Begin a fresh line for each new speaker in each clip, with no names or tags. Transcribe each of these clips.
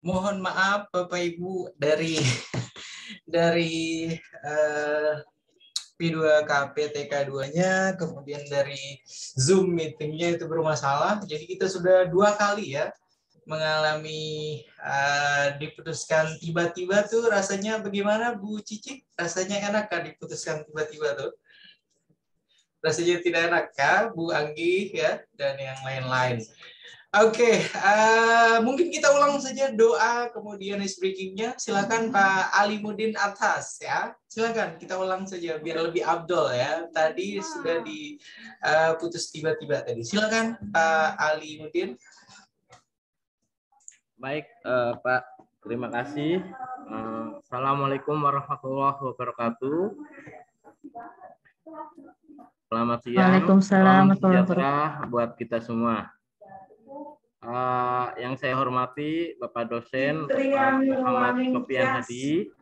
Mohon maaf Bapak Ibu dari P2KP TK2-nya, kemudian dari Zoom meeting-nya itu bermasalah. Jadi kita sudah 2 kali ya mengalami diputuskan tiba-tiba tuh. Rasanya bagaimana Bu Cici? Rasanya enak kan diputuskan tiba-tiba tuh? Rasanya tidak enak kah Bu Anggi ya dan yang lain-lain? Oke, mungkin kita ulang saja doa kemudian ice breaking-nya. Silakan Pak Alimuddin atas ya. Silakan kita ulang saja biar lebih abdol ya. Tadi sudah diputus tiba-tiba tadi. Silakan Pak Alimuddin.
Baik, Pak. Terima kasih. Assalamualaikum warahmatullahi wabarakatuh. Selamat siang.
Waalaikumsalam
Salam sejahtera buat kita semua. Yang saya hormati Bapak dosen Bapak Muhammad Sofian Hadi,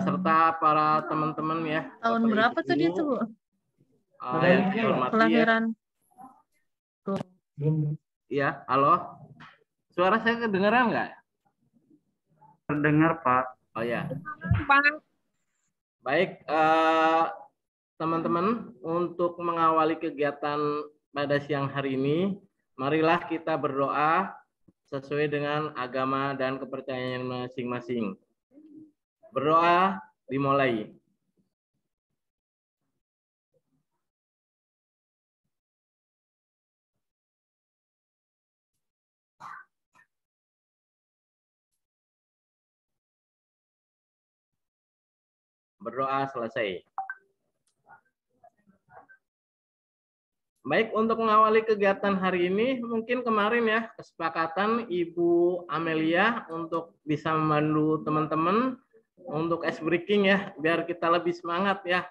serta para teman-teman ya.
Tahun
Bapak
berapa
Ibu,
tuh dia tuh, Bu?
yang saya hormati
Kelahiran.
Ya, halo. Suara saya kedengaran nggak?
Terdengar, Pak.
Oh ya.
Pak.
Baik, teman-teman, untuk mengawali kegiatan pada siang hari ini, marilah kita berdoa sesuai dengan agama dan kepercayaan masing-masing. Berdoa dimulai. Berdoa selesai. Baik, untuk mengawali kegiatan hari ini, mungkin kemarin ya, kesepakatan Ibu Amelia untuk bisa memandu teman-teman untuk ice breaking ya, biar kita lebih semangat ya,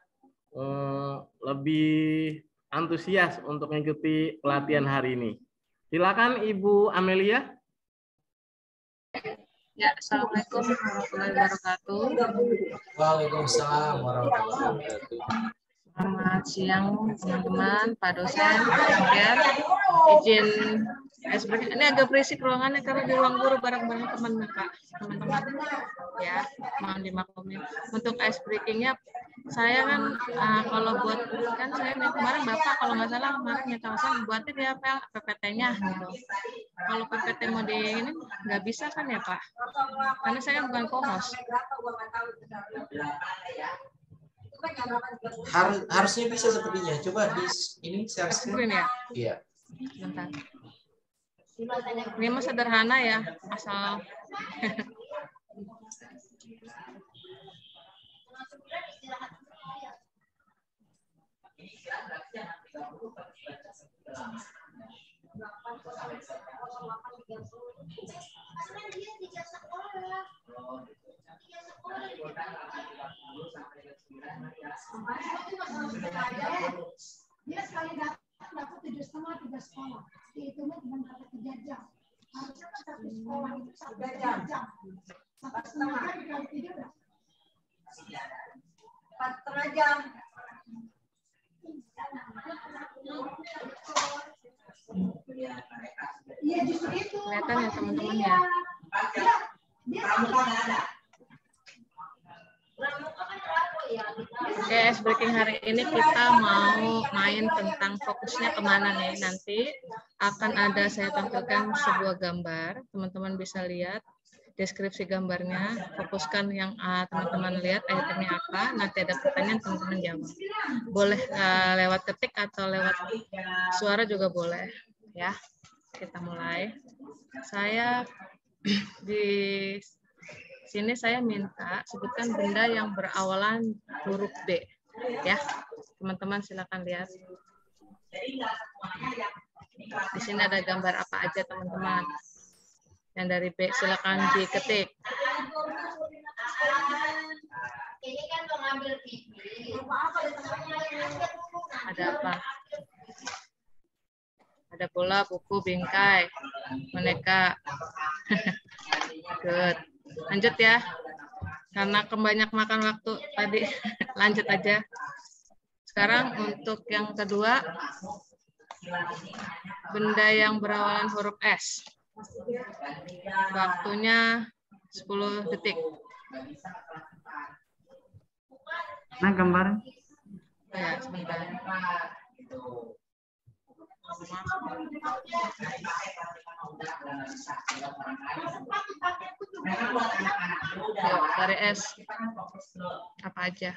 lebih antusias untuk mengikuti pelatihan hari ini. Silakan Ibu Amelia.
Ya, Assalamualaikum warahmatullahi wabarakatuh.
Waalaikumsalam warahmatullahi wabarakatuh.
Selamat siang teman-teman, Pak dosen, kemudian izin ice breaking. Ini agak berisik ruangannya karena di ruang guru bareng-bareng teman-teman ya, mohon dimaklumi. Untuk ice breakingnya saya kan kalau buat kan saya kemarin Bapak kalau nggak salah kemarin minta saya buatin ya PPT-nya gitu. Kalau PPT mau di ini nggak bisa kan ya Pak? Karena saya kan bukan co-host.
Harusnya bisa sepertinya. Coba di ini share screen
ya.
Iya.
Bentar. Ini mah sederhana ya, asal
dia sekali dapat 7,5 3 sekolah. Dihitungnya cuma dapat 3 jam. Harusnya kan satu sekolah itu 1 jam. 1,5 jam dikali 3 berapa? 4,5 jam. Iya justru itu.
Kelihatan ya teman-teman ya. Oke, ice breaking hari ini kita mau main tentang fokusnya kemana nih. Nanti akan ada saya tampilkan sebuah gambar. Teman-teman bisa lihat deskripsi gambarnya. Fokuskan yang teman-teman lihat itemnya apa. Nanti ada pertanyaan teman-teman jawab. Boleh lewat ketik atau lewat suara juga boleh. Ya, kita mulai. Saya di sini saya minta sebutkan benda yang berawalan huruf B. Ya, teman-teman silakan lihat. Di sini ada gambar apa aja teman-teman. Yang dari B silakan diketik. Ada apa? Ada bola, buku, bingkai, boneka. Good. Lanjut ya. Karena kebanyak makan waktu tadi, lanjut aja. Sekarang untuk yang kedua, benda yang berawalan huruf S. Waktunya 10 detik.
Nah, gambar.
Ya, sebentar. Yuk, dari S. Apa aja?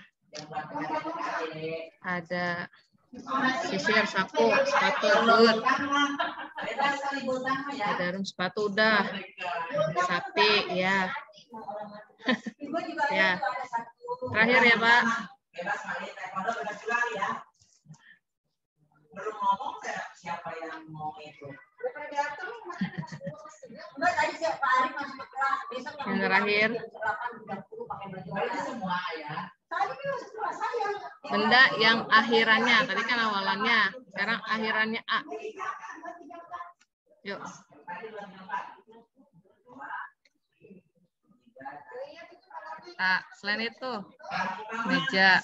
Ada sisir, sapu, sepatu, boot. Ada jarum sepatu udah. Sapi, ya. Ya. Terakhir ya, Pak. Yang terakhir. Benda yang akhirannya, tadi kan awalannya, sekarang akhirannya A. Yuk. Nah, selain itu, meja.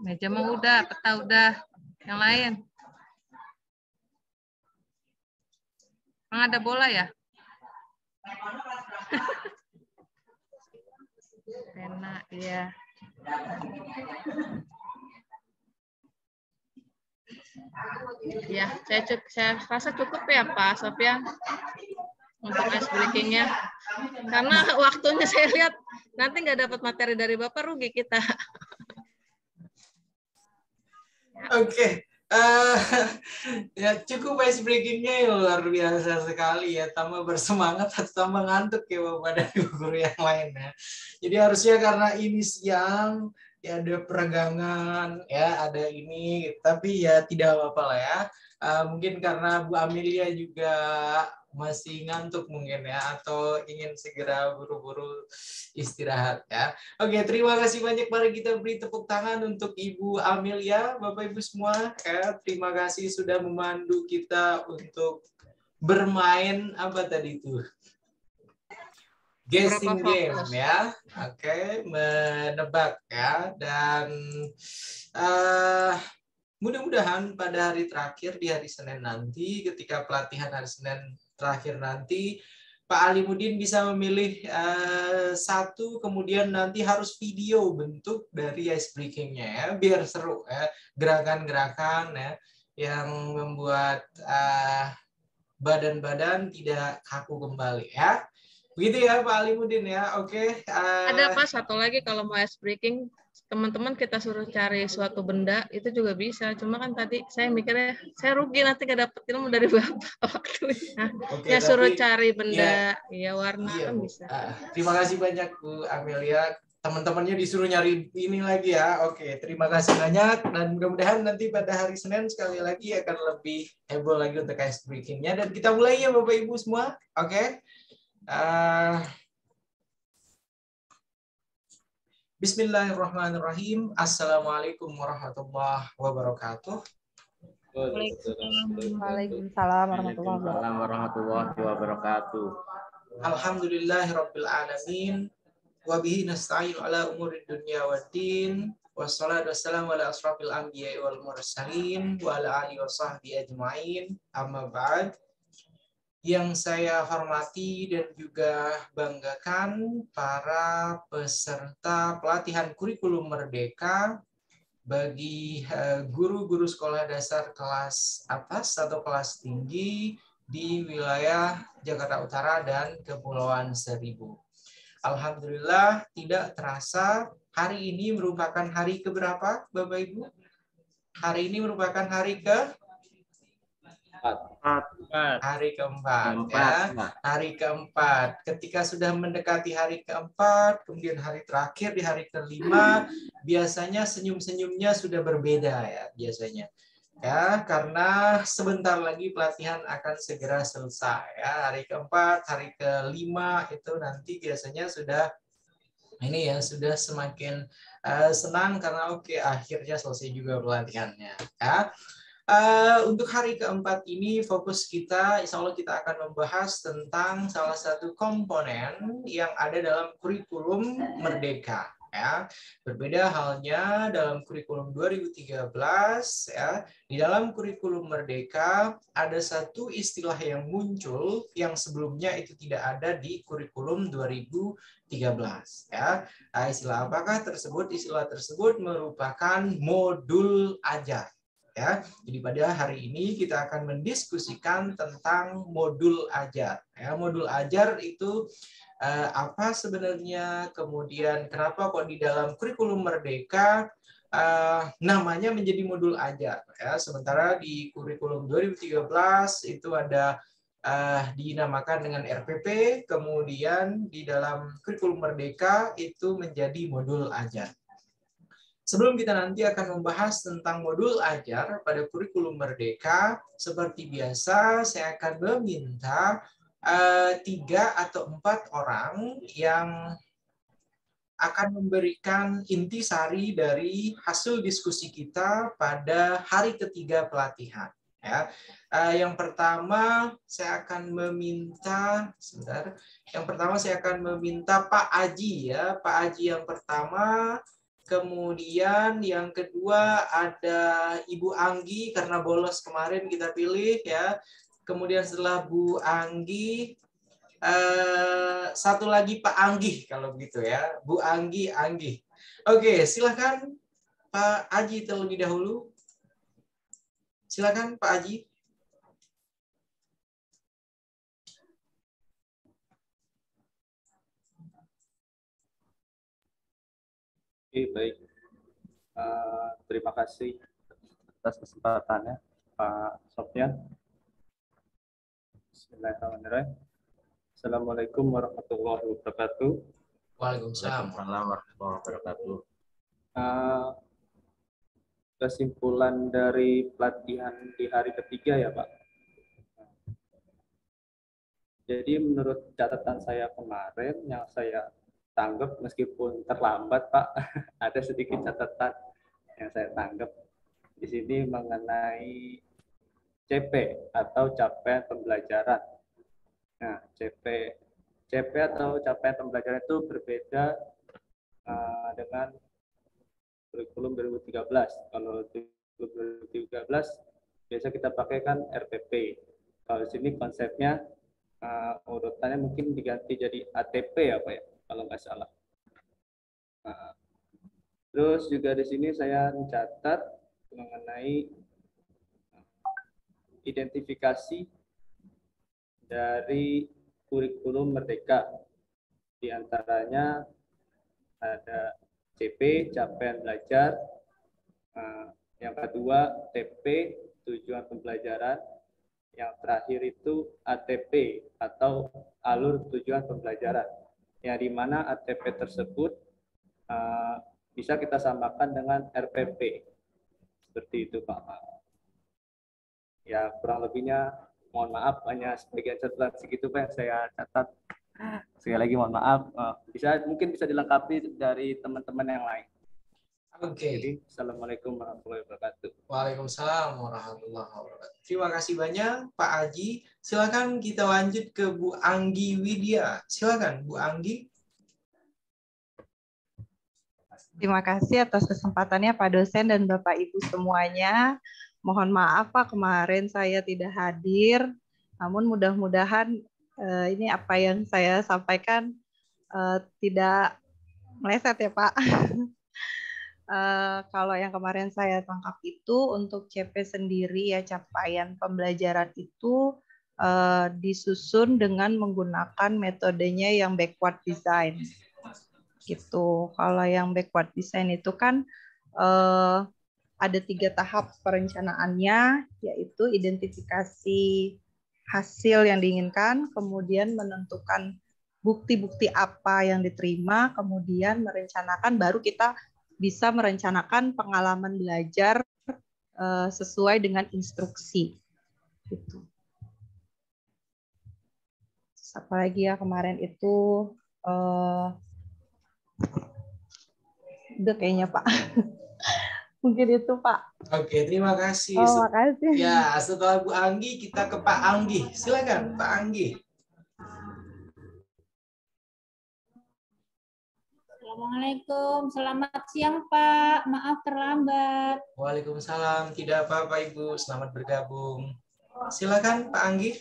Meja mah udah, peta udah. Yang lain. Emang ada bola ya? Pena, iya. Ya, saya rasa cukup ya Pak Sofyan untuk ice breakingnya. Karena waktunya saya lihat nanti nggak dapat materi dari Bapak, rugi kita.
Oke. Ya cukup ice breakingnya luar biasa sekali ya, tambah bersemangat atau tambah ngantuk ya Bapak dan guru yang lain ya. Jadi harusnya karena ini siang ya ada peregangan ya, ada ini, tapi ya tidak apa-apa lah ya. Mungkin karena Bu Amelia juga masih ngantuk mungkin ya, atau ingin segera buru-buru istirahat ya. Oke, terima kasih banyak. Mari kita beri tepuk tangan untuk Ibu Amelia, Bapak Ibu semua ya. Terima kasih sudah memandu kita untuk bermain apa tadi itu? Guessing game ya. Oke, menebak ya, dan mudah-mudahan pada hari terakhir di hari Senin nanti, ketika pelatihan hari Senin terakhir nanti, Pak Alimuddin bisa memilih satu, kemudian nanti harus video bentuk dari ice breakingnya ya, biar seru ya, gerakan-gerakan ya yang membuat badan-badan tidak kaku kembali ya. Begitu ya Pak Alimuddin ya. Oke.
Ada Pak satu lagi, kalau mau ice breaking teman-teman kita suruh cari suatu benda itu juga bisa, cuma kan tadi saya mikirnya saya rugi nanti gak dapet ilmu dari Bapak waktunya.
Oke,
ya suruh cari benda ya warna
iya,
kan
Bu.
bisa.
Terima kasih banyak Bu Amelia. Teman-temannya disuruh nyari ini lagi ya. Oke, terima kasih banyak, dan mudah-mudahan nanti pada hari Senin sekali lagi akan lebih heboh lagi untuk ice breakingnya, dan kita mulai ya Bapak Ibu semua. Oke. Bismillahirrahmanirrahim. Assalamualaikum warahmatullahi wabarakatuh.
Waalaikumsalam
warahmatullahi wabarakatuh.
Alhamdulillahirabbil alamin. Wa bihi nasta'inu ala umuri dunya waddin. Wassalatu wassalamu ala asrofil anbiya'i wal mursalin wa ala alihi wa sahbihi ajma'in. Amma ba'd. Yang saya hormati dan juga banggakan para peserta pelatihan kurikulum merdeka bagi guru-guru sekolah dasar kelas atas atau kelas tinggi di wilayah Jakarta Utara dan Kepulauan Seribu. Alhamdulillah, tidak terasa hari ini merupakan hari keberapa Bapak Ibu? Hari ini merupakan hari hari keempat ya. Hari keempat. Ketika sudah mendekati hari keempat, kemudian hari terakhir di hari kelima, biasanya senyum-senyumnya sudah berbeda ya biasanya. Ya, karena sebentar lagi pelatihan akan segera selesai ya. Hari keempat, hari kelima itu nanti biasanya sudah ini ya, sudah semakin senang karena akhirnya selesai juga pelatihannya ya. Untuk hari keempat ini fokus kita, insya Allah kita akan membahas tentang salah satu komponen yang ada dalam kurikulum merdeka. ya. Berbeda halnya dalam kurikulum 2013 ya. Di dalam kurikulum Merdeka ada satu istilah yang muncul yang sebelumnya itu tidak ada di kurikulum 2013 ya. Nah, istilah apakah tersebut? Istilah tersebut merupakan modul ajar. Ya, jadi pada hari ini kita akan mendiskusikan tentang modul ajar. Ya, modul ajar itu apa sebenarnya, kemudian kenapa kok di dalam kurikulum Merdeka namanya menjadi modul ajar. Ya, sementara di kurikulum 2013 itu ada dinamakan dengan RPP, kemudian di dalam kurikulum Merdeka itu menjadi modul ajar. Sebelum kita nanti akan membahas tentang modul ajar pada kurikulum Merdeka, seperti biasa saya akan meminta 3 atau 4 orang yang akan memberikan intisari dari hasil diskusi kita pada hari ketiga pelatihan. Ya. Yang pertama saya akan meminta, sebentar. Yang pertama saya akan meminta Pak Aji ya, Pak Aji yang pertama. Kemudian yang kedua ada Ibu Anggi karena bolos kemarin kita pilih ya. Kemudian setelah Bu Anggi satu lagi Pak Anggi kalau begitu ya. Bu Anggi. Oke, silakan Pak Aji terlebih dahulu. Silakan Pak Aji.
Oke, baik. Terima kasih atas kesempatannya, Pak Sofyan. Bismillahirrahmanirrahim. Assalamualaikum warahmatullahi wabarakatuh.
Waalaikumsalam
warahmatullahi wabarakatuh.
Kesimpulan dari pelatihan di hari ketiga ya, Pak. Jadi menurut catatan saya kemarin yang saya tanggap meskipun terlambat Pak, ada sedikit catatan yang saya tanggap di sini mengenai CP atau capaian pembelajaran. Nah, CP atau capaian pembelajaran itu berbeda dengan kurikulum 2013. Kalau 2013 biasa kita pakai kan RPP. Kalau di sini konsepnya urutannya mungkin diganti jadi ATP ya Pak ya, kalau nggak salah. Nah, terus juga di sini saya mencatat mengenai identifikasi dari kurikulum Merdeka. Di antaranya ada CP, capaian belajar. Yang kedua, TP, tujuan pembelajaran. Yang terakhir itu ATP atau alur tujuan pembelajaran. Yang di mana ATP tersebut bisa kita samakan dengan RPP. Seperti itu Pak. Ya kurang lebihnya mohon maaf hanya sebagian catatan segitu Pak yang saya catat. Sekali lagi mohon maaf. Mungkin bisa dilengkapi dari teman-teman yang lain.
Oke.
Jadi assalamualaikum warahmatullahi wabarakatuh.
Waalaikumsalam warahmatullahi wabarakatuh. Terima kasih banyak Pak Aji. Silakan kita lanjut ke Bu Anggi Widya. Silakan Bu Anggi.
Terima kasih atas kesempatannya Pak dosen dan Bapak Ibu semuanya. Mohon maaf Pak, kemarin saya tidak hadir. Namun mudah-mudahan ini apa yang saya sampaikan tidak meleset ya Pak. Kalau yang kemarin saya tangkap itu untuk CP sendiri ya, capaian pembelajaran itu disusun dengan menggunakan metodenya yang backward design gitu. Kalau yang backward design itu kan ada 3 tahap perencanaannya, yaitu identifikasi hasil yang diinginkan, kemudian menentukan bukti-bukti apa yang diterima, kemudian merencanakan, baru kita bisa merencanakan pengalaman belajar sesuai dengan instruksi. Gitu. Apalagi ya kemarin itu udah kayaknya Pak. Mungkin itu Pak.
Oke, terima kasih.
Oh, makasih.
Ya, setelah Bu Anggi kita ke Pak Anggi. Silakan Pak Anggi.
Assalamualaikum, selamat siang Pak, maaf terlambat.
Waalaikumsalam, tidak apa-apa Ibu, selamat bergabung. Silakan Pak Anggi.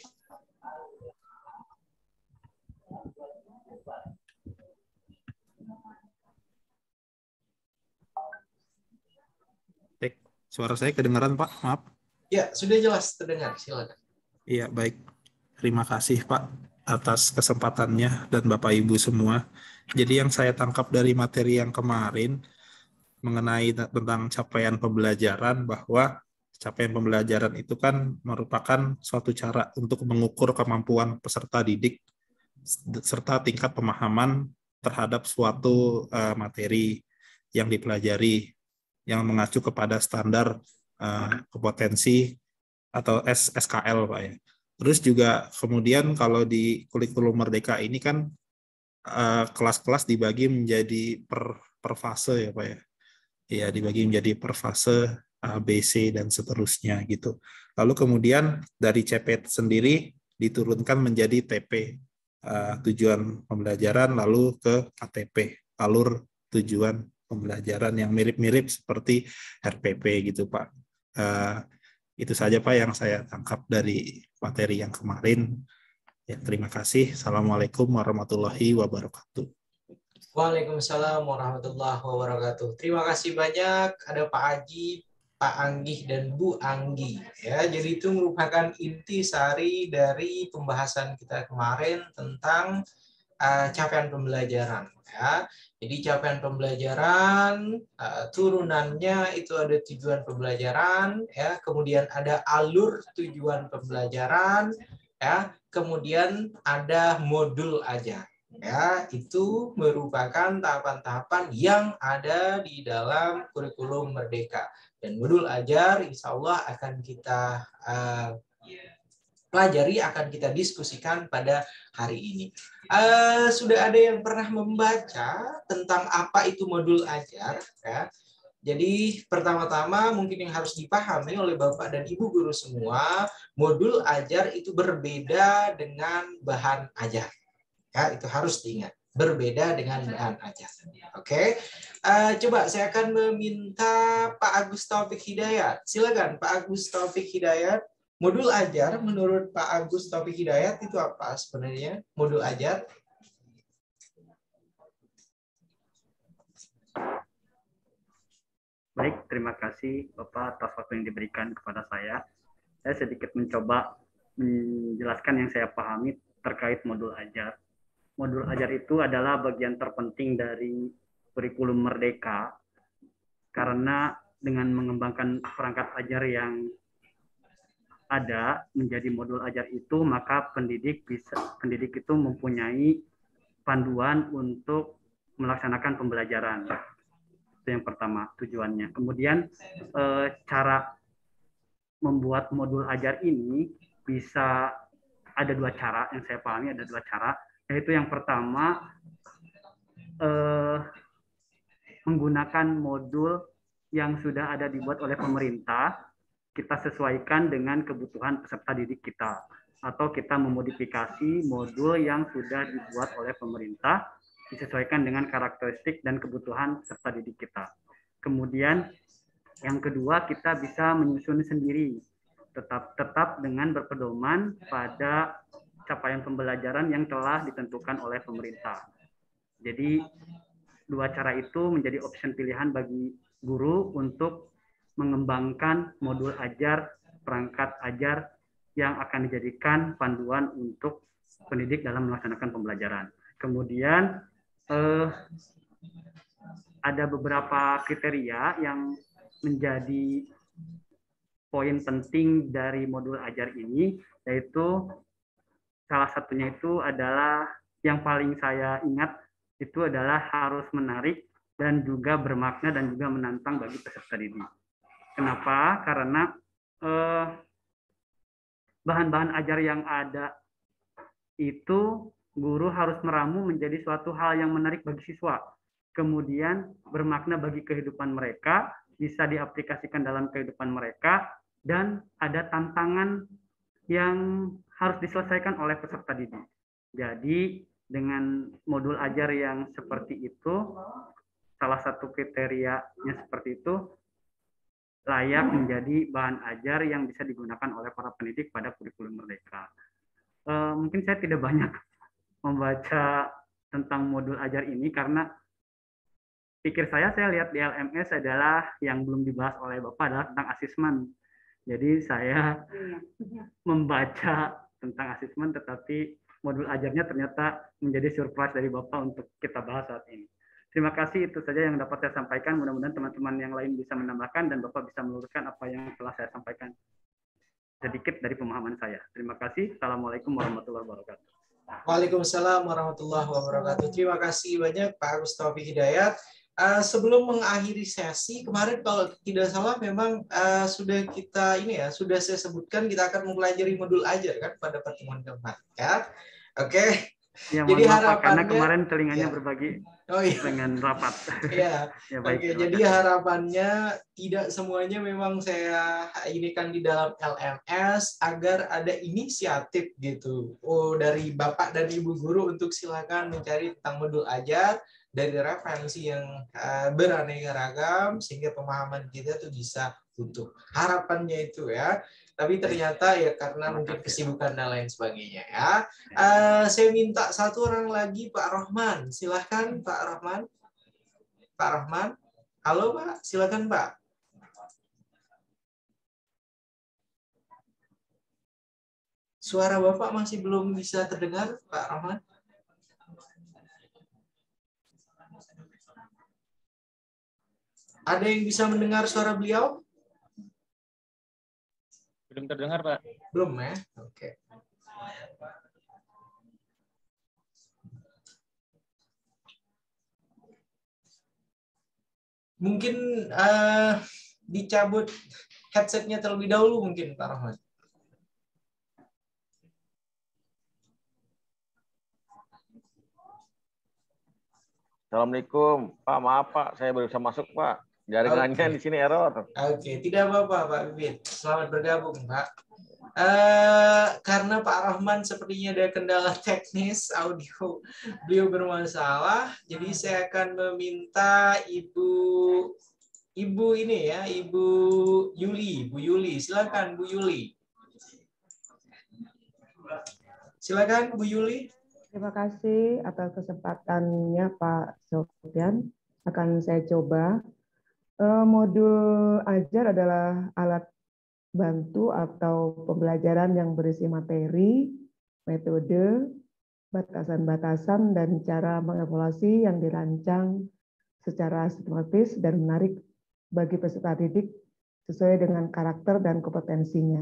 Suara saya kedengaran, Pak? Maaf.
Ya, sudah jelas terdengar. Silakan.
Iya, baik. Terima kasih, Pak, atas kesempatannya dan Bapak Ibu semua. Jadi yang saya tangkap dari materi yang kemarin mengenai tentang capaian pembelajaran, bahwa capaian pembelajaran itu kan merupakan suatu cara untuk mengukur kemampuan peserta didik serta tingkat pemahaman terhadap suatu materi yang dipelajari, yang mengacu kepada standar kompetensi atau SKL, Pak ya. Terus juga kemudian kalau di kurikulum Merdeka ini kan kelas-kelas dibagi menjadi per fase ya Pak ya. Ya, dibagi menjadi per fase A, B, C dan seterusnya gitu. Lalu kemudian dari CP sendiri diturunkan menjadi TP, tujuan pembelajaran, lalu ke ATP, alur tujuan pembelajaran, yang mirip-mirip seperti RPP gitu Pak. Itu saja Pak yang saya tangkap dari materi yang kemarin. Ya, terima kasih. Assalamualaikum warahmatullahi wabarakatuh.
Waalaikumsalam warahmatullahi wabarakatuh. Terima kasih banyak. Ada Pak Aji, Pak Anggi, dan Bu Anggi. Ya, jadi itu merupakan intisari dari pembahasan kita kemarin tentang capaian pembelajaran. Ya. Jadi capaian pembelajaran turunannya itu ada tujuan pembelajaran, ya, kemudian ada alur tujuan pembelajaran, ya, kemudian ada modul ajar. Ya, itu merupakan tahapan-tahapan yang ada di dalam kurikulum Merdeka. Dan modul ajar insya Allah akan kita pelajari, akan kita diskusikan pada hari ini. Sudah ada yang pernah membaca tentang apa itu modul ajar, ya? Jadi pertama-tama mungkin yang harus dipahami oleh Bapak dan Ibu guru semua, modul ajar itu berbeda dengan bahan ajar. Ya, itu harus diingat, berbeda dengan bahan ajar. Oke, coba saya akan meminta Pak Agus Taufik Hidayat. Silakan Pak Agus Taufik Hidayat. Modul ajar menurut Pak Agus Taufik Hidayat itu apa sebenarnya? Modul ajar?
Baik, terima kasih Bapak atas waktu yang diberikan kepada saya. Saya sedikit mencoba menjelaskan yang saya pahami terkait modul ajar. Modul ajar itu adalah bagian terpenting dari kurikulum Merdeka, karena dengan mengembangkan perangkat ajar yang ada menjadi modul ajar itu, maka pendidik itu mempunyai panduan untuk melaksanakan pembelajaran. Itu yang pertama tujuannya. Kemudian cara membuat modul ajar ini bisa ada dua cara, yang saya pahami ada dua cara, yaitu yang pertama menggunakan modul yang sudah ada dibuat oleh pemerintah, kita sesuaikan dengan kebutuhan peserta didik kita, atau kita memodifikasi modul yang sudah dibuat oleh pemerintah disesuaikan dengan karakteristik dan kebutuhan peserta didik kita. Kemudian yang kedua, kita bisa menyusun sendiri, tetap dengan berpedoman pada capaian pembelajaran yang telah ditentukan oleh pemerintah. Jadi dua cara itu menjadi opsi pilihan bagi guru untuk mengembangkan modul ajar, perangkat ajar yang akan dijadikan panduan untuk pendidik dalam melaksanakan pembelajaran. Kemudian ada beberapa kriteria yang menjadi poin penting dari modul ajar ini, yaitu salah satunya itu adalah yang paling saya ingat itu adalah harus menarik dan juga bermakna dan juga menantang bagi peserta didik. Kenapa? Karena bahan-bahan ajar yang ada itu guru harus meramu menjadi suatu hal yang menarik bagi siswa. Kemudian bermakna bagi kehidupan mereka, bisa diaplikasikan dalam kehidupan mereka, dan ada tantangan yang harus diselesaikan oleh peserta didik. Jadi Dengan modul ajar yang seperti itu, salah satu kriterianya seperti itu, layak menjadi bahan ajar yang bisa digunakan oleh para pendidik pada kurikulum Merdeka. Mungkin saya tidak banyak membaca tentang modul ajar ini karena pikir saya lihat di LMS adalah yang belum dibahas oleh Bapak adalah tentang asesmen. Jadi saya membaca tentang asesmen, tetapi modul ajarnya ternyata menjadi surprise dari Bapak untuk kita bahas saat ini. Terima kasih, itu saja yang dapat saya sampaikan. Mudah-mudahan teman-teman yang lain bisa menambahkan dan Bapak bisa meluruskan apa yang telah saya sampaikan sedikit dari pemahaman saya. Terima kasih. Assalamualaikum warahmatullahi wabarakatuh.
Waalaikumsalam warahmatullahi wabarakatuh. Terima kasih banyak Pak Agus Taufik Hidayat. Sebelum mengakhiri sesi kemarin kalau tidak salah memang sudah kita sudah saya sebutkan kita akan mempelajari modul ajar kan pada pertemuan keempat ya. Oke.
Ya,
jadi
harapannya karena kemarin
ya.
telinganya berbagi dengan rapat.
Ya,
ya baik,
oke. Jadi harapannya tidak semuanya memang saya inikan di dalam LMS agar ada inisiatif gitu. Dari Bapak dan Ibu guru untuk silakan mencari tentang modul ajar dari referensi yang beraneka ragam sehingga pemahaman kita tuh bisa utuh. Harapannya itu ya. Tapi ternyata ya karena mungkin kesibukan dan lain sebagainya ya. Saya minta satu orang lagi Pak Rohman. Silahkan Pak Rohman. Pak Rohman. Halo Pak, silakan Pak. Suara Bapak masih belum bisa terdengar Pak Rohman. Ada yang bisa mendengar suara beliau?
Belum terdengar, Pak.
Belum ya? Oke. Mungkin dicabut headsetnya terlebih dahulu mungkin Pak Rahmat.
Assalamualaikum, Pak. Maaf Pak, saya baru bisa masuk Pak. Jaringannya di sini error.
Oke, tidak apa-apa Pak Bibit. Selamat bergabung Pak. Karena Pak Rahman sepertinya ada kendala teknis audio, beliau bermasalah, jadi saya akan meminta Ibu ini ya, Ibu Yuli, silakan Bu Yuli. Silakan Bu Yuli.
Terima kasih atas kesempatannya Pak Sofyan. Akan saya coba. Modul ajar adalah alat bantu atau pembelajaran yang berisi materi, metode, batasan-batasan, dan cara mengevaluasi yang dirancang secara sistematis dan menarik bagi peserta didik sesuai dengan karakter dan kompetensinya.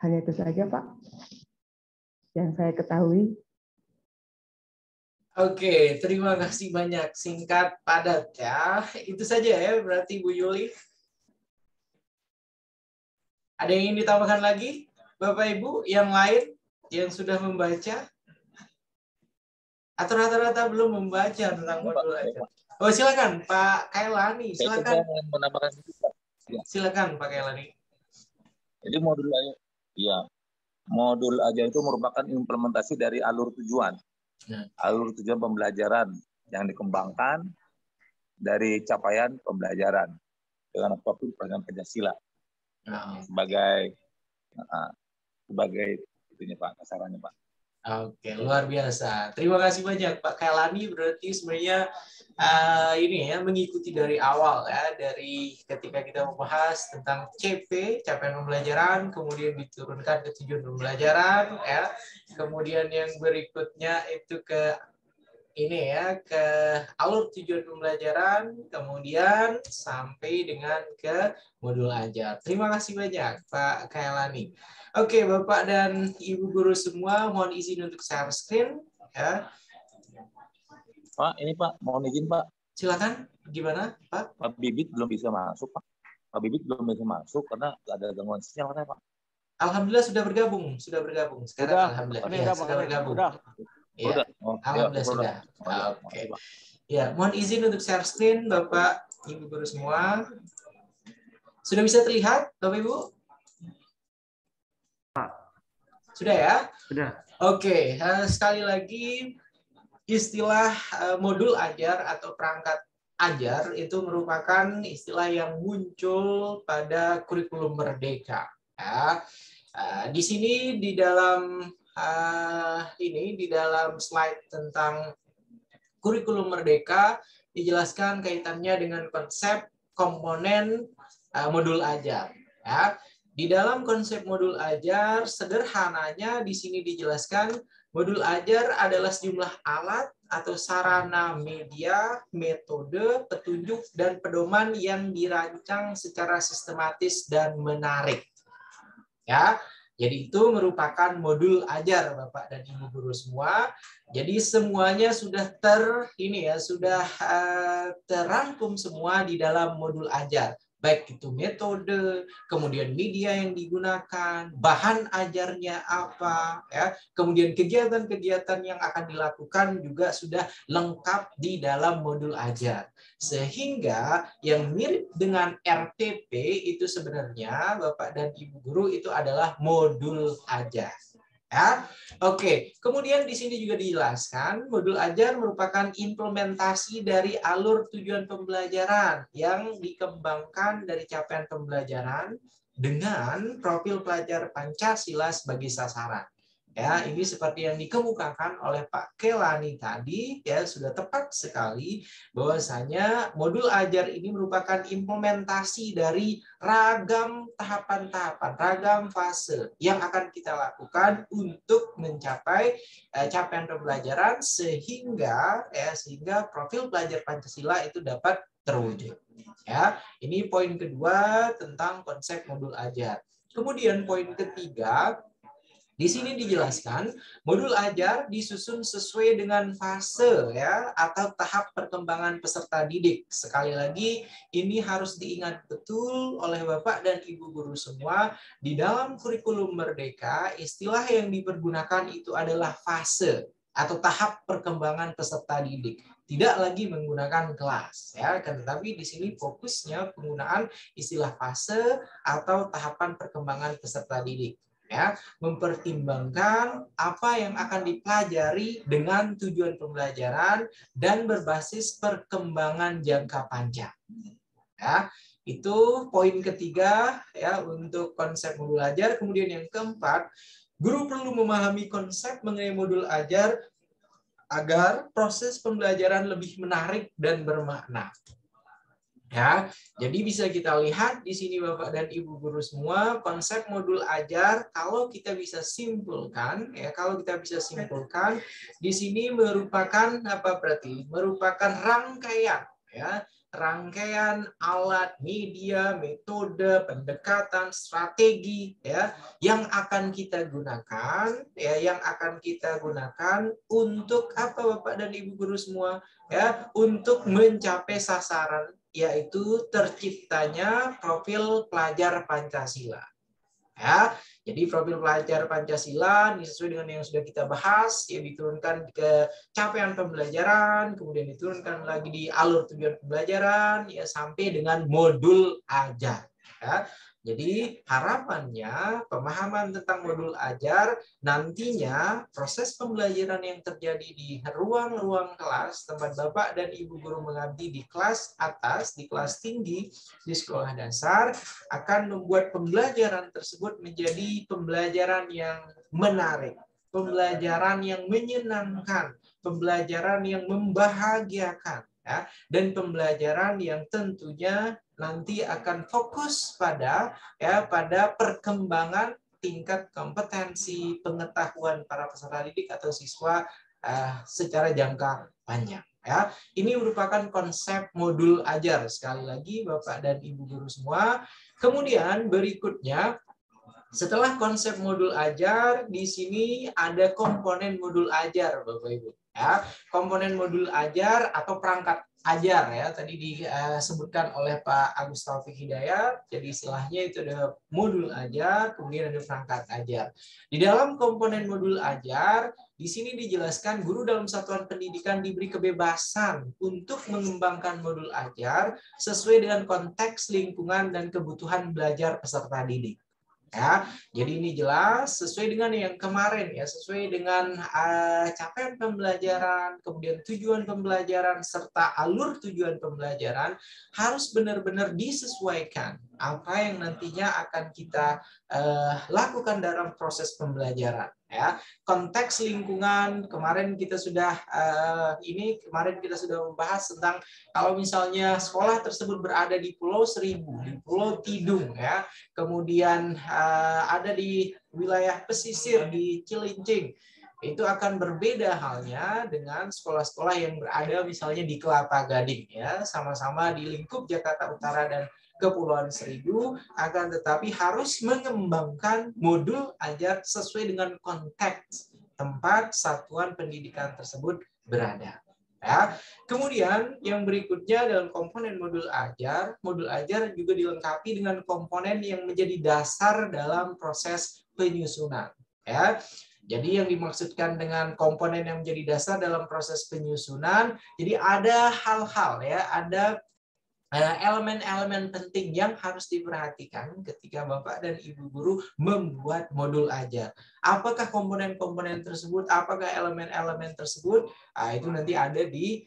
Hanya itu saja, Pak, yang saya ketahui.
Oke, terima kasih banyak. Singkat, padat ya. Itu saja ya berarti Bu Yuli. Ada yang ingin ditambahkan lagi? Bapak Ibu yang lain yang sudah membaca? Atau rata-rata belum membaca tentang modul ajar? Oh, silakan Pak Kailani, silakan. Silakan Pak Kailani.
Jadi modul ajar itu merupakan implementasi dari alur tujuan. Alur tujuan pembelajaran yang dikembangkan dari capaian pembelajaran dengan apapun program Pancasila sebagai itunya Pak, kasarannya Pak.
Oke, luar biasa. Terima kasih banyak Pak Kailani. Berarti sebenarnya ini ya mengikuti dari awal ya, dari ketika kita membahas tentang CP, capaian pembelajaran, kemudian diturunkan ke tujuan pembelajaran ya. Kemudian yang berikutnya itu ke ini ya, ke alur tujuan pembelajaran, kemudian sampai dengan ke modul ajar. Terima kasih banyak Pak Kailani. Oke, Bapak dan Ibu guru semua, mohon izin untuk share screen ya.
Pak, ini Pak, mohon izin Pak.
Silakan, gimana Pak?
Pak Bibit belum bisa masuk Pak. Pak Bibit belum bisa masuk karena ada gangguan sinyal Pak.
Alhamdulillah sudah bergabung. Sekarang
sudah.
Alhamdulillah ya, sudah bergabung.
Ya,
Alhamdulillah sudah. Oke. Ya, mohon izin untuk share screen Bapak Ibu guru semua. Sudah bisa terlihat Bapak Ibu? Sudah ya?
Sudah.
Oke, sekali lagi istilah modul ajar atau perangkat ajar itu merupakan istilah yang muncul pada kurikulum Merdeka. Ya. Di sini di dalam di dalam slide tentang kurikulum Merdeka dijelaskan kaitannya dengan konsep komponen modul ajar. Ya. Di dalam konsep modul ajar, sederhananya di sini dijelaskan modul ajar adalah sejumlah alat atau sarana media, metode, petunjuk, dan pedoman yang dirancang secara sistematis dan menarik. Ya, jadi itu merupakan modul ajar Bapak dan Ibu guru semua. Jadi semuanya sudah terangkum semua di dalam modul ajar. Baik itu metode, kemudian media yang digunakan, bahan ajarnya apa, ya, kemudian kegiatan-kegiatan yang akan dilakukan juga sudah lengkap di dalam modul ajar. Sehingga yang mirip dengan RTP itu sebenarnya Bapak dan Ibu guru itu adalah modul ajar. Ya, oke. Kemudian di sini juga dijelaskan modul ajar merupakan implementasi dari alur tujuan pembelajaran yang dikembangkan dari capaian pembelajaran dengan profil pelajar Pancasila sebagai sasaran. Ya, ini seperti yang dikemukakan oleh Pak Kelani tadi, ya sudah tepat sekali bahwasanya modul ajar ini merupakan implementasi dari ragam tahapan-tahapan, ragam fase yang akan kita lakukan untuk mencapai capaian pembelajaran sehingga profil pelajar Pancasila itu dapat terwujud. Ya, ini poin kedua tentang konsep modul ajar. Kemudian poin ketiga, di sini dijelaskan modul ajar disusun sesuai dengan fase ya atau tahap perkembangan peserta didik. Sekali lagi ini harus diingat betul oleh Bapak dan Ibu guru semua, di dalam kurikulum Merdeka istilah yang dipergunakan itu adalah fase atau tahap perkembangan peserta didik. Tidak lagi menggunakan kelas ya, tetapi di sini fokusnya penggunaan istilah fase atau tahapan perkembangan peserta didik. Ya, mempertimbangkan apa yang akan dipelajari dengan tujuan pembelajaran dan berbasis perkembangan jangka panjang. Ya, itu poin ketiga ya untuk konsep modul ajar. Kemudian yang keempat, guru perlu memahami konsep mengenai modul ajar agar proses pembelajaran lebih menarik dan bermakna. Ya, jadi bisa kita lihat di sini Bapak dan Ibu guru semua, konsep modul ajar kalau kita bisa simpulkan di sini merupakan apa berarti? Merupakan rangkaian ya, rangkaian alat, media, metode, pendekatan, strategi ya yang akan kita gunakan untuk apa Bapak dan Ibu guru semua ya, untuk mencapai sasaran yaitu terciptanya profil pelajar Pancasila. Ya, jadi profil pelajar Pancasila sesuai dengan yang sudah kita bahas, ya diturunkan ke capaian pembelajaran, kemudian diturunkan lagi di alur tujuan pembelajaran, ya sampai dengan modul ajar. Ya. Jadi harapannya pemahaman tentang modul ajar nantinya proses pembelajaran yang terjadi di ruang-ruang kelas tempat Bapak dan Ibu guru mengabdi di kelas atas, di kelas tinggi, di sekolah dasar akan membuat pembelajaran tersebut menjadi pembelajaran yang menarik, pembelajaran yang menyenangkan, pembelajaran yang membahagiakan, ya, dan pembelajaran yang tentunya nanti akan fokus pada perkembangan tingkat kompetensi pengetahuan para peserta didik atau siswa secara jangka panjang. Ya, ini merupakan konsep modul ajar. Sekali lagi Bapak dan Ibu guru semua. Kemudian berikutnya, setelah konsep modul ajar, di sini ada komponen modul ajar Bapak Ibu. Ya, komponen modul ajar atau perangkat ajar ya tadi disebutkan oleh Pak Agus Taufik Hidayat. Jadi istilahnya itu ada modul ajar, kemudian ada perangkat ajar. Di dalam komponen modul ajar, di sini dijelaskan guru dalam satuan pendidikan diberi kebebasan untuk mengembangkan modul ajar sesuai dengan konteks lingkungan dan kebutuhan belajar peserta didik. Ya, jadi ini jelas sesuai dengan yang kemarin ya, sesuai dengan capaian pembelajaran, kemudian tujuan pembelajaran serta alur tujuan pembelajaran harus benar-benar disesuaikan apa yang nantinya akan kita lakukan dalam proses pembelajaran ya. Konteks lingkungan kemarin kita sudah membahas tentang kalau misalnya sekolah tersebut berada di Pulau Seribu, di Pulau Tidung ya, kemudian ada di wilayah pesisir di Cilincing, itu akan berbeda halnya dengan sekolah-sekolah yang berada misalnya di Kelapa Gading ya, sama-sama di lingkup Jakarta Utara dan Kepulauan Seribu, akan tetapi harus mengembangkan modul ajar sesuai dengan konteks tempat satuan pendidikan tersebut berada. Ya. Kemudian yang berikutnya dalam komponen modul ajar juga dilengkapi dengan komponen yang menjadi dasar dalam proses penyusunan. Ya. Jadi yang dimaksudkan dengan komponen yang menjadi dasar dalam proses penyusunan, jadi ada hal-hal ya, ada elemen-elemen penting yang harus diperhatikan ketika Bapak dan Ibu guru membuat modul ajar. Apakah komponen-komponen tersebut, apakah elemen-elemen tersebut, itu nanti ada di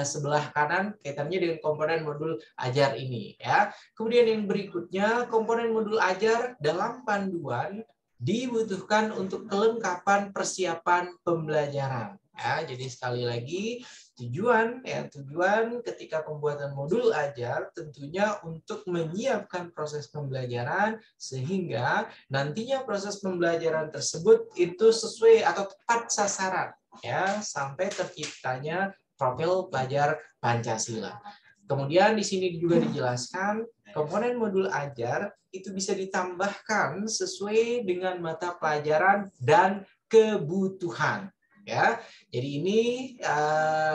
sebelah kanan kaitannya dengan komponen modul ajar ini. Ya. Kemudian yang berikutnya, komponen modul ajar dalam panduan dibutuhkan untuk kelengkapan persiapan pembelajaran. Ya, jadi sekali lagi tujuan ketika pembuatan modul ajar tentunya untuk menyiapkan proses pembelajaran sehingga nantinya proses pembelajaran tersebut itu sesuai atau tepat sasaran ya sampai terciptanya profil pelajar Pancasila. Kemudian di sini juga dijelaskan komponen modul ajar itu bisa ditambahkan sesuai dengan mata pelajaran dan kebutuhan. Ya, jadi ini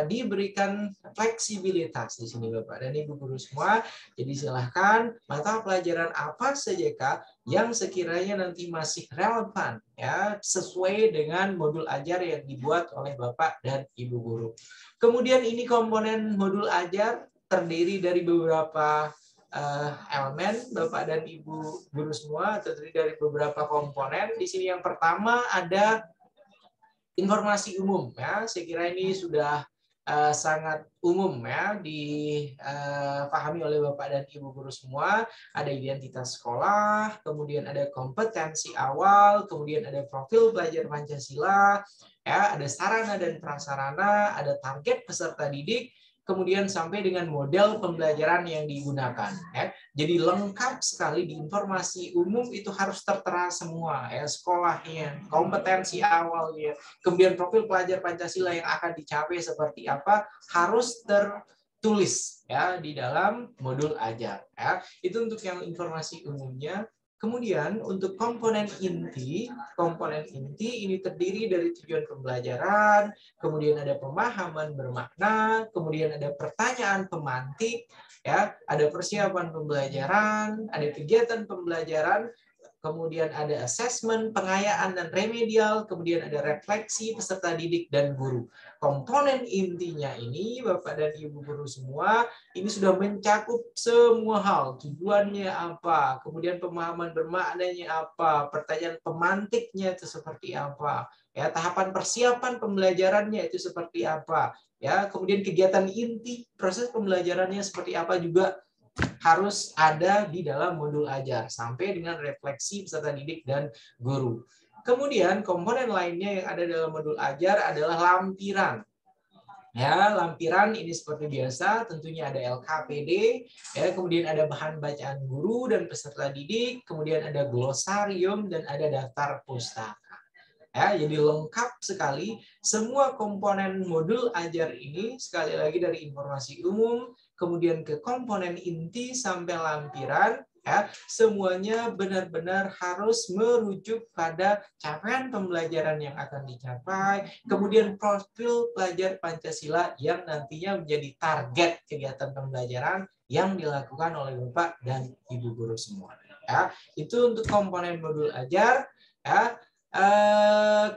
diberikan fleksibilitas di sini Bapak dan Ibu guru semua. Jadi silahkan mata pelajaran apa saja Kak yang sekiranya nanti masih relevan ya sesuai dengan modul ajar yang dibuat oleh Bapak dan Ibu guru. Kemudian ini komponen modul ajar terdiri dari beberapa elemen Bapak dan Ibu guru semua, terdiri dari beberapa komponen. Di sini yang pertama ada informasi umum ya, saya kira ini sudah sangat umum ya dipahami oleh Bapak dan Ibu guru semua. Ada identitas sekolah, kemudian ada kompetensi awal, kemudian ada profil pelajar Pancasila, ya, ada sarana dan prasarana, ada target peserta didik, kemudian sampai dengan model pembelajaran yang digunakan. Ya. Jadi lengkap sekali di informasi umum itu harus tertera semua, ya, sekolahnya, kompetensi awalnya, kemudian profil pelajar Pancasila yang akan dicapai seperti apa harus tertulis ya di dalam modul ajar. Ya. Itu untuk yang informasi umumnya. Kemudian untuk komponen inti ini terdiri dari tujuan pembelajaran, kemudian ada pemahaman bermakna, kemudian ada pertanyaan pemantik, ya, ada persiapan pembelajaran, ada kegiatan pembelajaran, kemudian ada asesmen, pengayaan dan remedial, kemudian ada refleksi peserta didik dan guru. Komponen intinya ini Bapak dan Ibu guru semua ini sudah mencakup semua hal, tujuannya apa, kemudian pemahaman bermaknanya apa, pertanyaan pemantiknya itu seperti apa, ya, tahapan persiapan pembelajarannya itu seperti apa, ya, kemudian kegiatan inti proses pembelajarannya seperti apa juga harus ada di dalam modul ajar sampai dengan refleksi peserta didik dan guru. Kemudian komponen lainnya yang ada dalam modul ajar adalah lampiran. Ya, lampiran ini seperti biasa tentunya ada LKPD, ya, kemudian ada bahan bacaan guru dan peserta didik, kemudian ada glosarium dan ada daftar pustaka. Ya, jadi lengkap sekali semua komponen modul ajar ini, sekali lagi dari informasi umum, kemudian ke komponen inti sampai lampiran, ya, semuanya benar-benar harus merujuk pada capaian pembelajaran yang akan dicapai, kemudian profil pelajar Pancasila yang nantinya menjadi target kegiatan pembelajaran yang dilakukan oleh Bapak dan Ibu guru semua. Ya, itu untuk komponen modul ajar. Ya.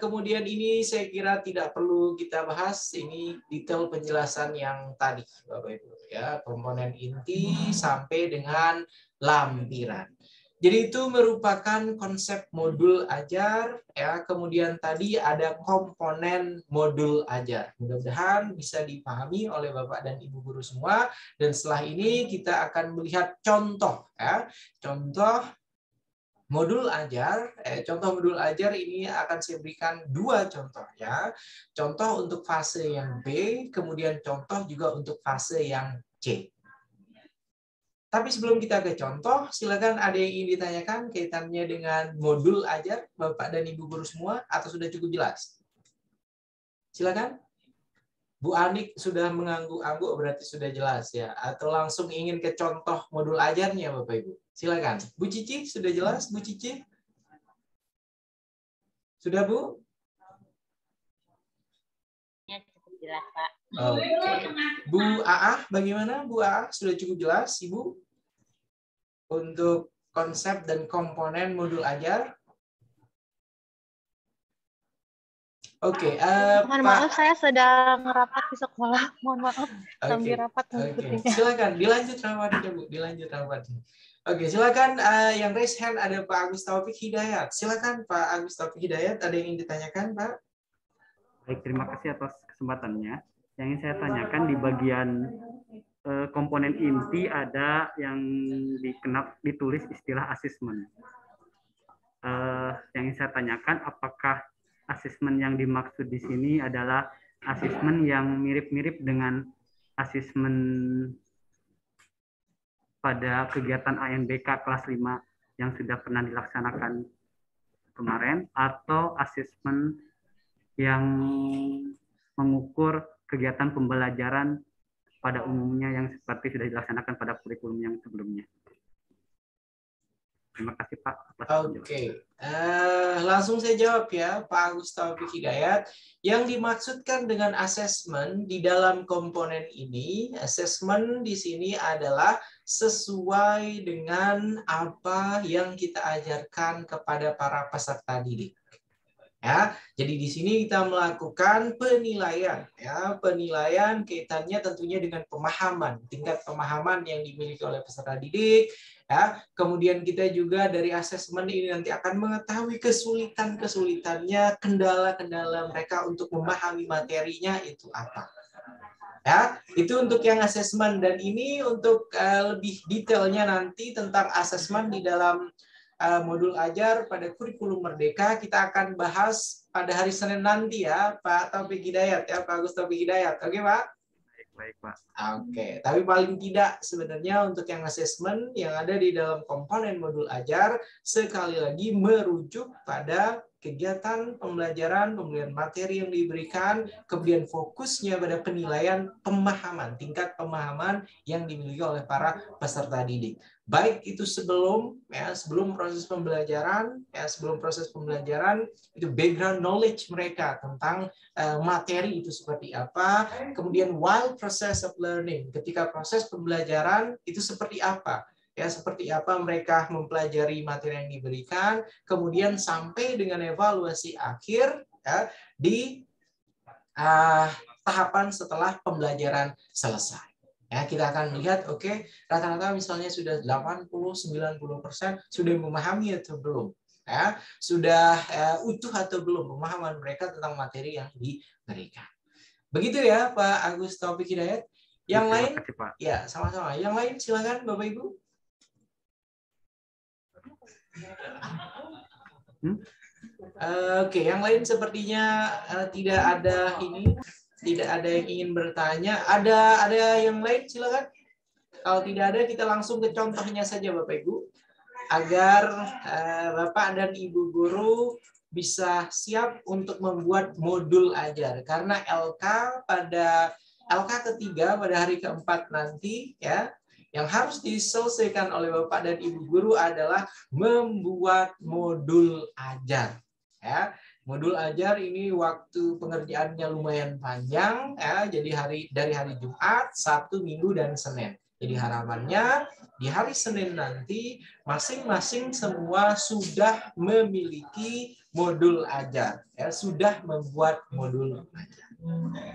Kemudian ini saya kira tidak perlu kita bahas, ini detail penjelasan yang tadi Bapak Ibu, ya, komponen inti sampai dengan lampiran. Jadi itu merupakan konsep modul ajar ya. Kemudian tadi ada komponen modul ajar. Mudah-mudahan bisa dipahami oleh Bapak dan Ibu guru semua. Dan setelah ini kita akan melihat contoh ya. Contoh modul ajar. Contoh modul ajar ini akan saya berikan 2 contoh ya. Contoh untuk fase yang B, kemudian contoh juga untuk fase yang C. Tapi sebelum kita ke contoh, silakan ada yang ingin ditanyakan kaitannya dengan modul ajar, Bapak dan Ibu guru semua, atau sudah cukup jelas? Silakan. Bu Anik sudah mengangguk-angguk, berarti sudah jelas ya. Atau langsung ingin ke contoh modul ajarnya, Bapak Ibu? Silakan. Bu Cici, sudah jelas, Bu Cici? Sudah, Bu?
Ya, cukup jelas, Pak.
Oke. Bu Aah, bagaimana? Bu Aah, sudah cukup jelas, Ibu? Untuk konsep dan komponen modul ajar. Oke.
Mohon maaf, saya sedang rapat di sekolah. Mohon maaf, sambil rapat mengikutinya.
Silakan, dilanjut rapatnya, Bu. Dilanjut rapatnya. Oke, silakan yang raise hand ada Pak Agus Taufik Hidayat. Silakan Pak Agus Taufik Hidayat, ada yang ingin ditanyakan, Pak?
Baik, terima kasih atas kesempatannya. Yang ingin saya tanyakan di bagian komponen inti ada yang ditulis istilah asesmen. Yang ingin saya tanyakan, apakah asesmen yang dimaksud di sini adalah asesmen yang mirip-mirip dengan asesmen pada kegiatan ANBK kelas 5 yang sudah pernah dilaksanakan kemarin, atau asesmen yang mengukur kegiatan pembelajaran pada umumnya yang seperti sudah dilaksanakan pada kurikulum yang sebelumnya. Terima kasih Pak.
Oke, langsung saya jawab ya Pak Agus Taufik Hidayat. Yang dimaksudkan dengan asesmen di dalam komponen ini, asesmen di sini adalah sesuai dengan apa yang kita ajarkan kepada para peserta didik. Ya, jadi di sini kita melakukan penilaian, ya, penilaian kaitannya tentunya dengan pemahaman, tingkat pemahaman yang dimiliki oleh peserta didik, ya. Kemudian kita juga dari asesmen ini nanti akan mengetahui kesulitan-kesulitannya, kendala-kendala mereka untuk memahami materinya itu apa. Ya, itu untuk yang asesmen, dan ini untuk lebih detailnya nanti tentang asesmen di dalam modul ajar pada kurikulum Merdeka kita akan bahas pada hari Senin nanti ya Pak Taufik Hidayat ya Pak Agus Taufik Hidayat. Oke Pak?
Baik Pak.
Oke, tapi paling tidak sebenarnya untuk yang asesmen yang ada di dalam komponen modul ajar sekali lagi merujuk pada kegiatan pembelajaran materi yang diberikan, kemudian fokusnya pada penilaian pemahaman, tingkat pemahaman yang dimiliki oleh para peserta didik. Baik itu sebelum proses pembelajaran, sebelum proses pembelajaran itu background knowledge mereka tentang materi itu seperti apa, kemudian while process of learning, ketika proses pembelajaran itu seperti apa. Ya, seperti apa mereka mempelajari materi yang diberikan, kemudian sampai dengan evaluasi akhir ya, di tahapan setelah pembelajaran selesai. Ya, kita akan melihat, oke, rata-rata misalnya sudah 80-90% sudah memahami atau belum, ya, sudah utuh atau belum pemahaman mereka tentang materi yang diberikan. Begitu ya, Pak Agus Taufik Hidayat. Yang lain, ya sama-sama. Yang lain silakan, Bapak Ibu. Oke, yang lain sepertinya tidak ada yang ingin bertanya. Ada yang lain silakan. Kalau tidak ada kita langsung ke contohnya saja Bapak Ibu agar Bapak dan Ibu guru bisa siap untuk membuat modul ajar karena LK ketiga pada hari keempat nanti ya. Yang harus diselesaikan oleh Bapak dan Ibu guru adalah membuat modul ajar. Ya, modul ajar ini waktu pengerjaannya lumayan panjang, ya. Jadi dari hari Jumat, Sabtu, Minggu, dan Senin. Jadi harapannya di hari Senin nanti masing-masing semua sudah memiliki modul ajar, ya, sudah membuat modul ajar.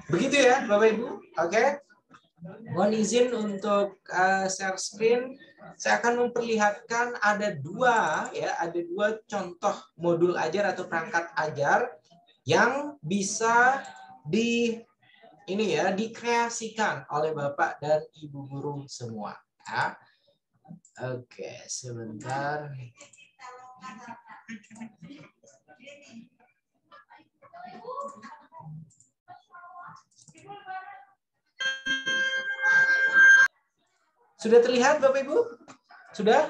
Begitu ya, Bapak Ibu. Oke. Mohon izin untuk share screen. Saya akan memperlihatkan ada dua contoh modul ajar atau perangkat ajar yang bisa dikreasikan oleh Bapak dan Ibu guru semua. Ya. Oke, sebentar. Sudah terlihat Bapak Ibu? Sudah?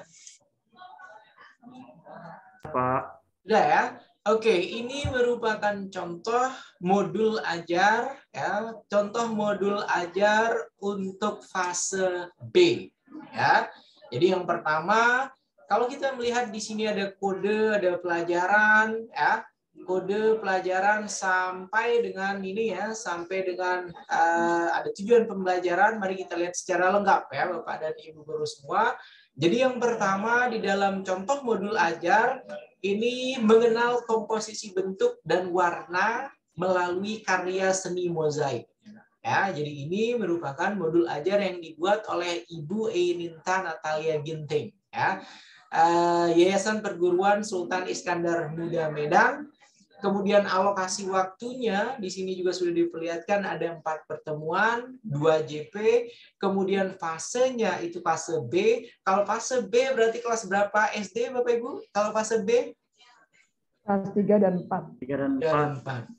Pak.
Sudah ya? Oke, ini merupakan contoh modul ajar ya, contoh modul ajar untuk fase B ya. Jadi yang pertama, kalau kita melihat di sini ada kode, ada pelajaran ya. Kode pelajaran sampai dengan ini ya, sampai dengan ada tujuan pembelajaran. Mari kita lihat secara lengkap ya Bapak dan Ibu guru semua. Jadi yang pertama di dalam contoh modul ajar ini mengenal komposisi bentuk dan warna melalui karya seni mozaik. Ya, jadi ini merupakan modul ajar yang dibuat oleh Ibu Eininta Natalia Ginting ya. Yayasan Perguruan Sultan Iskandar Muda Medan. Kemudian alokasi waktunya di sini juga sudah diperlihatkan ada 4 pertemuan, 2 JP, kemudian fasenya itu fase B. Kalau fase B berarti kelas berapa SD Bapak Ibu? Kalau fase B?
Kelas 3 dan 4.
3 dan 4.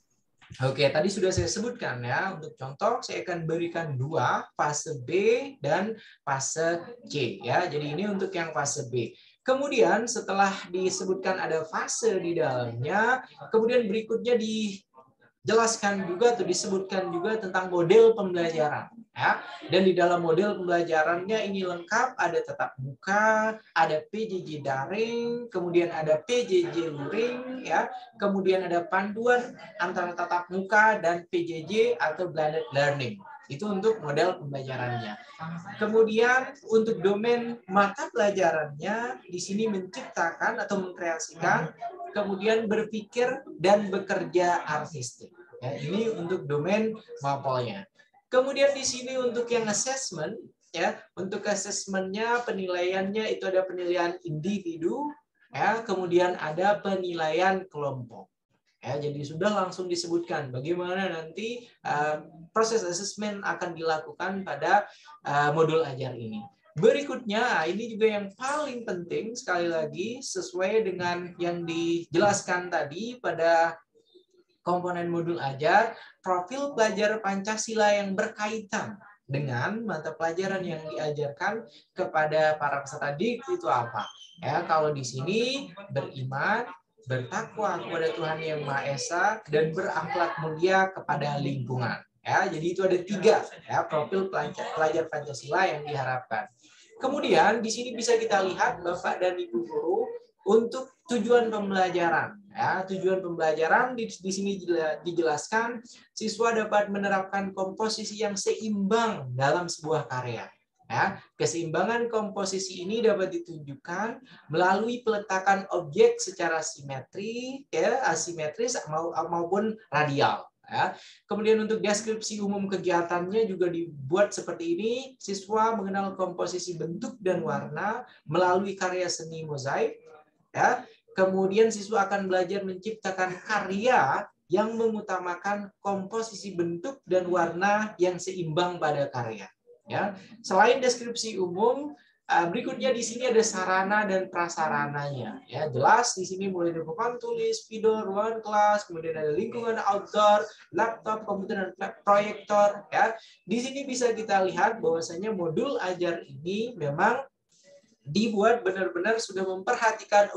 Oke, tadi sudah saya sebutkan ya. Untuk contoh saya akan berikan 2, fase B dan fase C ya. Jadi ini untuk yang fase B. Kemudian setelah disebutkan ada fase di dalamnya, kemudian berikutnya dijelaskan juga atau disebutkan juga tentang model pembelajaran. Ya. Dan di dalam model pembelajarannya ini lengkap, ada tatap muka, ada PJJ daring, kemudian ada PJJ luring, ya. Kemudian ada panduan antara tatap muka dan PJJ atau blended learning. Itu untuk model pembelajarannya. Kemudian untuk domain mata pelajarannya di sini menciptakan atau mengkreasikan, kemudian berpikir dan bekerja artistik. Ya, ini untuk domain mapolnya. Kemudian di sini untuk yang assessment, ya, untuk assessmentnya penilaiannya itu ada penilaian individu, ya, kemudian ada penilaian kelompok. Ya, jadi sudah langsung disebutkan bagaimana nanti proses asesmen akan dilakukan pada modul ajar ini. Berikutnya, ini juga yang paling penting sekali lagi sesuai dengan yang dijelaskan tadi pada komponen modul ajar, profil pelajar Pancasila yang berkaitan dengan mata pelajaran yang diajarkan kepada para peserta didik itu apa? Ya, kalau di sini beriman, bertakwa kepada Tuhan Yang Maha Esa, dan berakhlak mulia kepada lingkungan. Ya, jadi itu ada 3 ya, profil pelajar Pancasila yang diharapkan. Kemudian di sini bisa kita lihat Bapak dan Ibu guru untuk tujuan pembelajaran. Ya, tujuan pembelajaran di sini dijelaskan siswa dapat menerapkan komposisi yang seimbang dalam sebuah karya. Ya, keseimbangan komposisi ini dapat ditunjukkan melalui peletakan objek secara simetri, ya, asimetris maupun radial. Ya. Kemudian untuk deskripsi umum kegiatannya juga dibuat seperti ini. Siswa mengenal komposisi bentuk dan warna melalui karya seni mozaik. Ya. Kemudian siswa akan belajar menciptakan karya yang mengutamakan komposisi bentuk dan warna yang seimbang pada karya. Ya, selain deskripsi umum, berikutnya di sini ada sarana dan prasarananya. Ya, jelas di sini mulai dari papan tulis, spidol, ruangan kelas, kemudian ada lingkungan outdoor, laptop, komputer dan proyektor. Ya, di sini bisa kita lihat bahwasanya modul ajar ini memang dibuat benar-benar sudah memperhatikan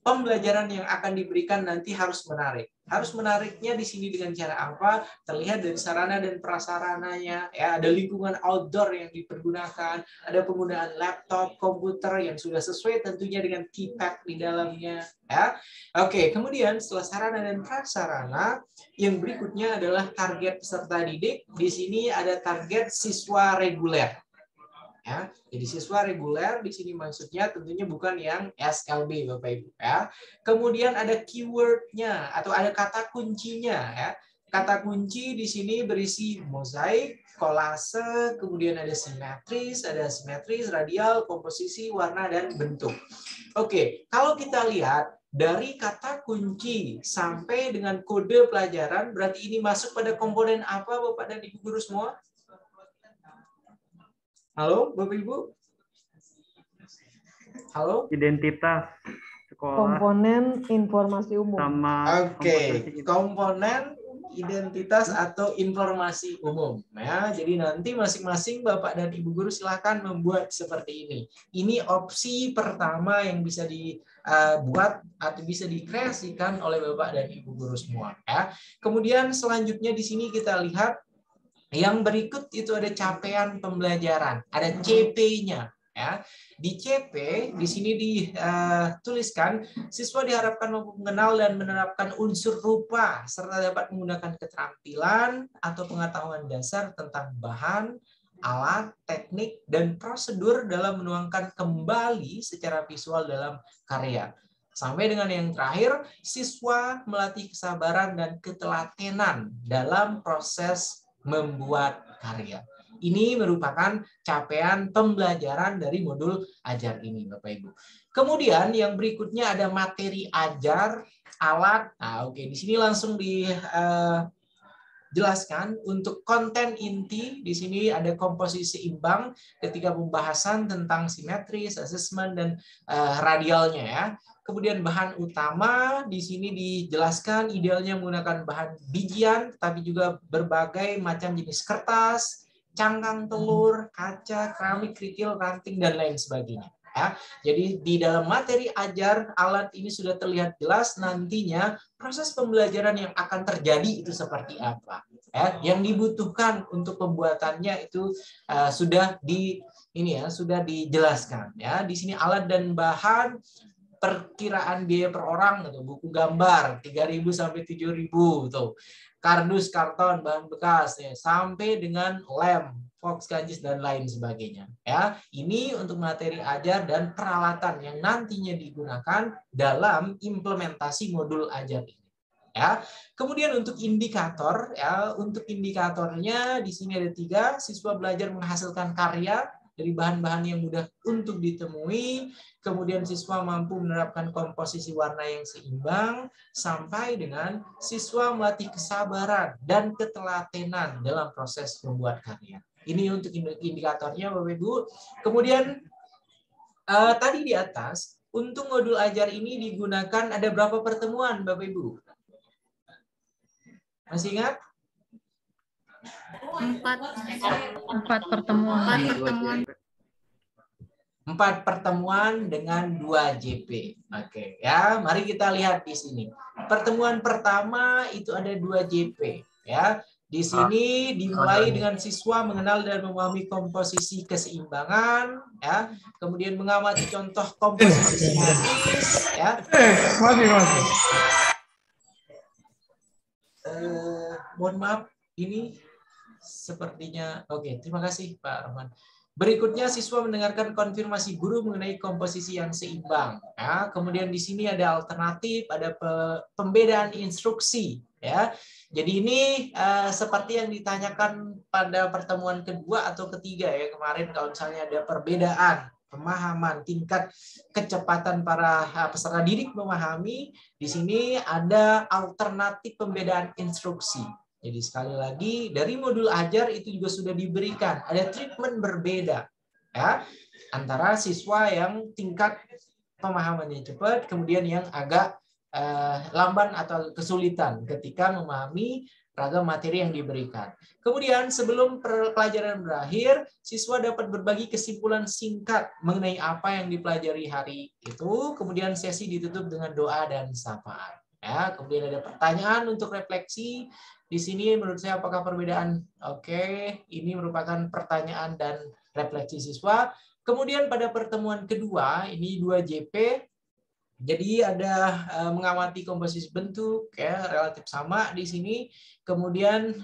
pembelajaran yang akan diberikan nanti harus menarik. Harus menariknya di sini dengan cara apa? Terlihat dari sarana dan prasarananya. Ya, ada lingkungan outdoor yang dipergunakan, ada penggunaan laptop, komputer yang sudah sesuai tentunya dengan keypad di dalamnya. Ya, oke. Kemudian setelah sarana dan prasarana, yang berikutnya adalah target peserta didik. Di sini ada target siswa reguler. Ya, jadi siswa reguler di sini maksudnya tentunya bukan yang SLB Bapak Ibu ya. Kemudian ada keywordnya atau ada kata kuncinya ya. Kata kunci di sini berisi mozaik, kolase, kemudian ada simetris, radial, komposisi, warna, dan bentuk. Oke, kalau kita lihat dari kata kunci sampai dengan kode pelajaran, berarti ini masuk pada komponen apa, Bapak dan Ibu guru semua? Halo, Bapak Ibu? Halo?
Identitas sekolah.
Komponen informasi umum.
Oke, komponen identitas atau informasi umum. Ya, jadi nanti masing-masing Bapak dan Ibu guru silakan membuat seperti ini. Ini opsi pertama yang bisa dibuat atau bisa dikreasikan oleh Bapak dan Ibu guru semua. Ya. Kemudian selanjutnya di sini kita lihat yang berikut itu ada capaian pembelajaran, ada CP-nya. Ya, di CP di sini dituliskan siswa diharapkan mampu mengenal dan menerapkan unsur rupa serta dapat menggunakan keterampilan atau pengetahuan dasar tentang bahan, alat, teknik, dan prosedur dalam menuangkan kembali secara visual dalam karya. Sampai dengan yang terakhir, siswa melatih kesabaran dan ketelatenan dalam proses membuat karya. Ini merupakan capaian pembelajaran dari modul ajar ini, Bapak Ibu. Kemudian yang berikutnya ada materi ajar, alat. Nah, oke, di sini langsung dijelaskan untuk konten inti. Di sini ada komposisi imbang ketika pembahasan tentang simetris, asesmen, dan radialnya ya. Kemudian bahan utama di sini dijelaskan idealnya menggunakan bahan bijian, tapi juga berbagai macam jenis kertas, cangkang telur, kaca, keramik, kerikil, ranting, dan lain sebagainya. Ya, jadi di dalam materi ajar alat ini sudah terlihat jelas nantinya proses pembelajaran yang akan terjadi itu seperti apa. Ya, yang dibutuhkan untuk pembuatannya itu sudah dijelaskan. Ya, di sini alat dan bahan, perkiraan biaya per orang, atau buku gambar 3.000 sampai 7.000 tuh. Kardus, karton, bahan bekas, ya, sampai dengan lem, box, kanjis, dan lain sebagainya. Ya, ini untuk materi ajar dan peralatan yang nantinya digunakan dalam implementasi modul ajar ini. Ya, kemudian untuk indikator, ya, untuk indikatornya di sini ada 3. Siswa belajar menghasilkan karya dari bahan-bahan yang mudah untuk ditemui, kemudian siswa mampu menerapkan komposisi warna yang seimbang, sampai dengan siswa melatih kesabaran dan ketelatenan dalam proses membuat karya. Ini untuk indikatornya, Bapak Ibu. Kemudian tadi di atas, untuk modul ajar ini digunakan ada berapa pertemuan, Bapak Ibu? Masih ingat?
4 pertemuan.
4 pertemuan dengan 2 JP. Oke, ya, mari kita lihat di sini. Pertemuan pertama itu ada 2 JP, ya. Di sini dimulai dengan siswa mengenal dan memahami komposisi keseimbangan, ya. Kemudian mengamati contoh komposisi simetris, ya. Mohon maaf, ini sepertinya oke. Terima kasih Pak Rahman. Berikutnya siswa mendengarkan konfirmasi guru mengenai komposisi yang seimbang. Ya, kemudian di sini ada alternatif, ada pembedaan instruksi. Ya, jadi ini seperti yang ditanyakan pada pertemuan kedua atau ketiga ya kemarin, kalau misalnya ada perbedaan pemahaman tingkat kecepatan para peserta didik memahami, di sini ada alternatif pembedaan instruksi. Jadi sekali lagi dari modul ajar itu juga sudah diberikan ada treatment berbeda ya antara siswa yang tingkat pemahamannya cepat, kemudian yang agak lamban atau kesulitan ketika memahami ragam materi yang diberikan. Kemudian sebelum pelajaran berakhir, siswa dapat berbagi kesimpulan singkat mengenai apa yang dipelajari hari itu. Kemudian sesi ditutup dengan doa dan sapaan. Ya, kemudian ada pertanyaan untuk refleksi. Di sini menurut saya apakah perbedaan? Oke, ini merupakan pertanyaan dan refleksi siswa. Kemudian pada pertemuan kedua, ini 2 JP. Jadi ada mengamati komposisi bentuk, ya relatif sama di sini. Kemudian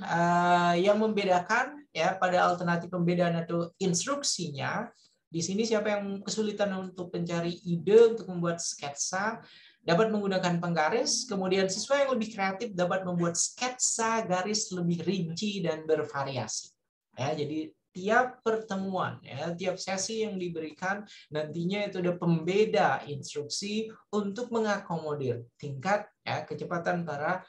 yang membedakan ya pada alternatif pembedaan atau instruksinya, di sini siapa yang kesulitan untuk mencari ide untuk membuat sketsa. dapat menggunakan penggaris, kemudian siswa yang lebih kreatif dapat membuat sketsa garis lebih rinci dan bervariasi. Ya, jadi tiap pertemuan, ya, tiap sesi yang diberikan nantinya itu ada pembeda instruksi untuk mengakomodir tingkat ya, kecepatan para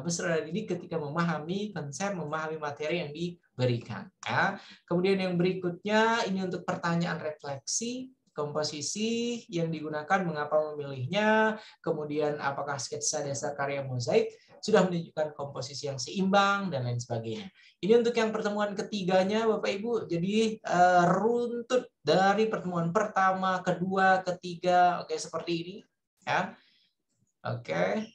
peserta didik ketika memahami konsep, memahami materi yang diberikan. Ya. Kemudian yang berikutnya ini untuk pertanyaan refleksi. Komposisi yang digunakan, mengapa memilihnya, kemudian apakah sketsa dasar karya mozaik sudah menunjukkan komposisi yang seimbang, dan lain sebagainya. Ini untuk yang pertemuan ketiganya, Bapak Ibu. Jadi runtut dari pertemuan pertama, kedua, ketiga, oke, seperti ini. Ya. Oke.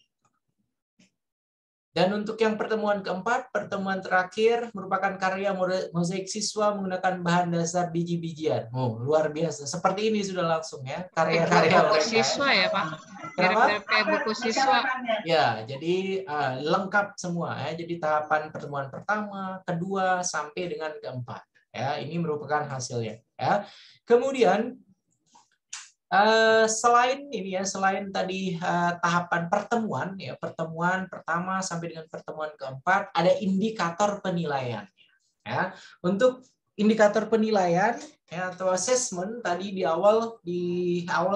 Dan untuk yang pertemuan keempat, pertemuan terakhir merupakan karya mozaik siswa menggunakan bahan dasar biji-bijian. Oh, luar biasa. Seperti ini sudah langsung ya, karya-karya
buku
mereka.
siswa ya, Pak.
Kenapa?
Kayak buku siswa.
Ya, jadi lengkap semua ya. Jadi tahapan pertemuan pertama, kedua, sampai dengan keempat. Ya, ini merupakan hasilnya. Ya. Kemudian selain ini ya, selain tadi tahapan pertemuan ya, pertemuan pertama sampai dengan pertemuan keempat, ada indikator penilaian. Ya, untuk indikator penilaian ya, atau assessment tadi di awal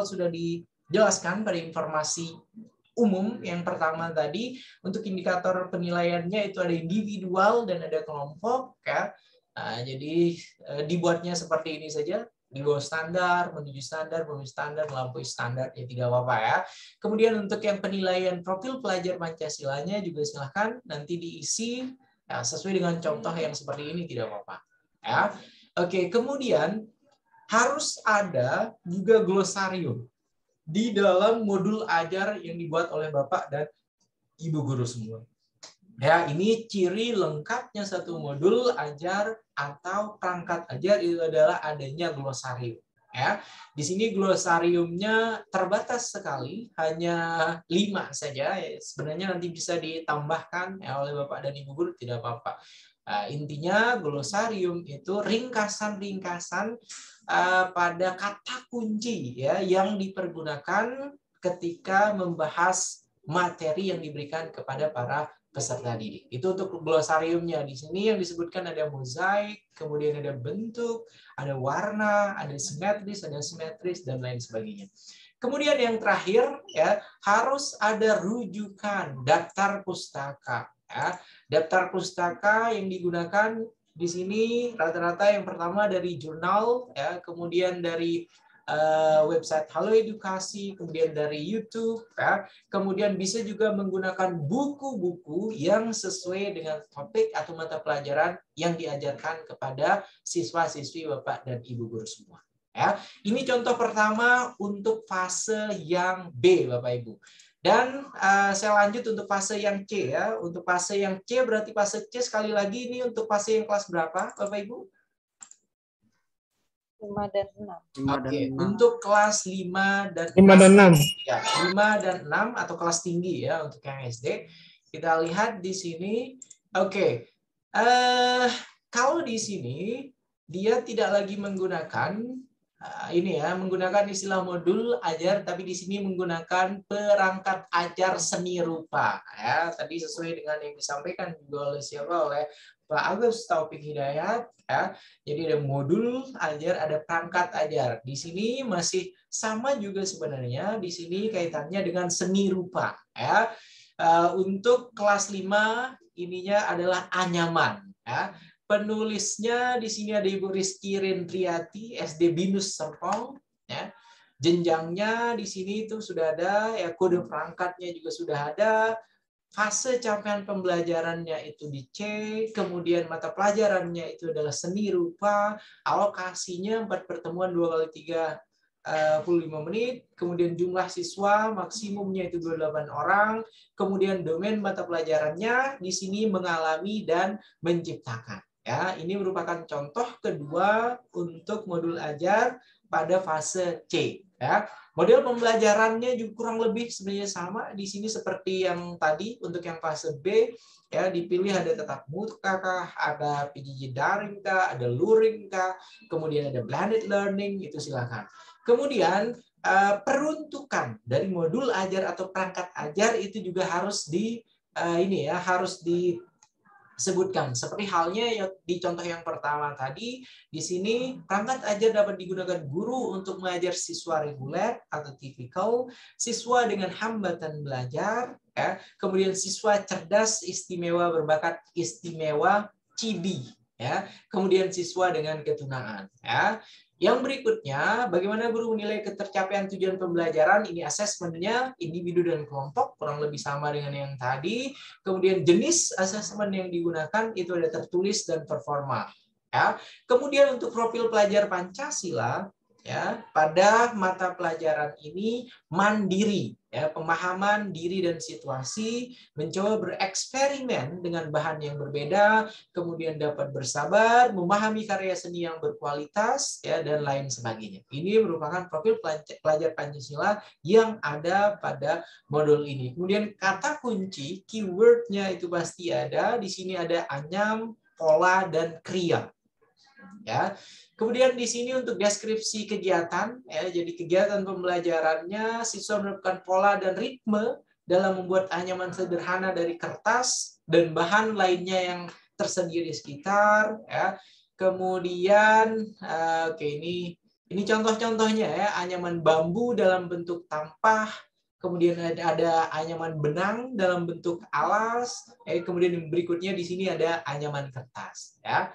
sudah dijelaskan pada informasi umum yang pertama tadi. Untuk indikator penilaiannya itu ada individual dan ada kelompok ya. Jadi dibuatnya seperti ini saja. Di bawah standar, menuju standar, memenuhi standar, melampaui standar, ya tidak apa-apa ya. Kemudian untuk yang penilaian profil pelajar Pancasilanya juga silahkan nanti diisi ya, sesuai dengan contoh yang seperti ini, tidak apa-apa. Ya. Oke, kemudian harus ada juga glosarium di dalam modul ajar yang dibuat oleh Bapak dan Ibu guru semua. Ya, ini ciri lengkapnya satu modul ajar atau perangkat ajar itu adalah adanya glosarium. Ya, di sini glosariumnya terbatas sekali, hanya 5 saja. Ya, sebenarnya nanti bisa ditambahkan ya, oleh Bapak dan Ibu guru, tidak apa-apa. Intinya glosarium itu ringkasan-ringkasan pada kata kunci ya yang dipergunakan ketika membahas materi yang diberikan kepada para peserta didik. Itu untuk glosariumnya. Di sini yang disebutkan ada mozaik, kemudian ada bentuk, ada warna, ada simetris, dan lain sebagainya. Kemudian yang terakhir ya, harus ada rujukan daftar pustaka. Ya. Daftar pustaka yang digunakan di sini rata-rata yang pertama dari jurnal, ya, kemudian dari website Halo Edukasi, kemudian dari YouTube, ya. Kemudian bisa juga menggunakan buku-buku yang sesuai dengan topik atau mata pelajaran yang diajarkan kepada siswa-siswi Bapak dan Ibu guru semua. Ya, ini contoh pertama untuk fase yang B, Bapak Ibu. Dan saya lanjut untuk fase yang C ya. Untuk fase yang C berarti fase C sekali lagi ini untuk fase yang kelas berapa, Bapak Ibu?
5 dan 6.
Oke, untuk kelas 5 dan
6.
Ya, 5 dan 6 atau kelas tinggi ya untuk yang SD. Kita lihat di sini. Oke. Kalau di sini dia tidak lagi menggunakan ini ya, menggunakan istilah modul ajar, tapi di sini menggunakan perangkat ajar seni rupa ya. Tadi sesuai dengan yang disampaikan juga oleh oleh Pak Agus Taufik Hidayat ya. Jadi ada modul ajar, ada perangkat ajar. Di sini masih sama juga sebenarnya. Di sini kaitannya dengan seni rupa ya. Untuk kelas 5 ininya adalah anyaman ya. Penulisnya di sini ada Ibu Rizky Rendriati, SD Binus Serpong ya. Jenjangnya di sini itu sudah ada ya, kode perangkatnya juga sudah ada. Fase capaian pembelajarannya itu di C, kemudian mata pelajarannya itu adalah seni rupa, alokasinya 4 pertemuan 2 kali 35 menit, kemudian jumlah siswa maksimumnya itu 28 orang, kemudian domain mata pelajarannya di sini mengalami dan menciptakan. Ya, ini merupakan contoh kedua untuk modul ajar pada fase C. Ya, model pembelajarannya juga kurang lebih sebenarnya sama di sini seperti yang tadi untuk yang fase B ya, dipilih ada tetap muka kah, ada PJJ daring kah, ada luring kah, kemudian ada blended learning, itu silakan. Kemudian peruntukan dari modul ajar atau perangkat ajar itu juga harus harus disebutkan. Seperti halnya di contoh yang pertama tadi, di sini perangkat ajar dapat digunakan guru untuk mengajar siswa reguler atau tipikal, siswa dengan hambatan belajar, ya, kemudian siswa cerdas istimewa berbakat istimewa CIBI, ya, kemudian siswa dengan ketunaan, ya. Yang berikutnya, bagaimana guru menilai ketercapaian tujuan pembelajaran? Ini asesmennya individu dan kelompok, kurang lebih sama dengan yang tadi. Kemudian jenis asesmen yang digunakan itu ada tertulis dan performa. Ya. Kemudian untuk profil pelajar Pancasila, ya, pada mata pelajaran ini mandiri, ya, pemahaman diri dan situasi, mencoba bereksperimen dengan bahan yang berbeda, kemudian dapat bersabar, memahami karya seni yang berkualitas, ya, dan lain sebagainya. Ini merupakan profil pelajar Pancasila yang ada pada modul ini. Kemudian kata kunci, keywordnya itu pasti ada. Di sini ada anyam, pola, dan kriya. Ya. Kemudian di sini untuk deskripsi kegiatan, ya, jadi kegiatan pembelajarannya siswa menerapkan pola dan ritme dalam membuat anyaman sederhana dari kertas dan bahan lainnya yang tersedia di sekitar. Ya. Kemudian, oke, ini contoh-contohnya, ya, anyaman bambu dalam bentuk tampah. Kemudian ada anyaman benang dalam bentuk alas. Kemudian berikutnya di sini ada anyaman kertas. Ya.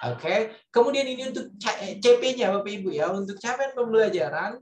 Oke, kemudian ini untuk CP-nya Bapak Ibu, ya, untuk capaian pembelajaran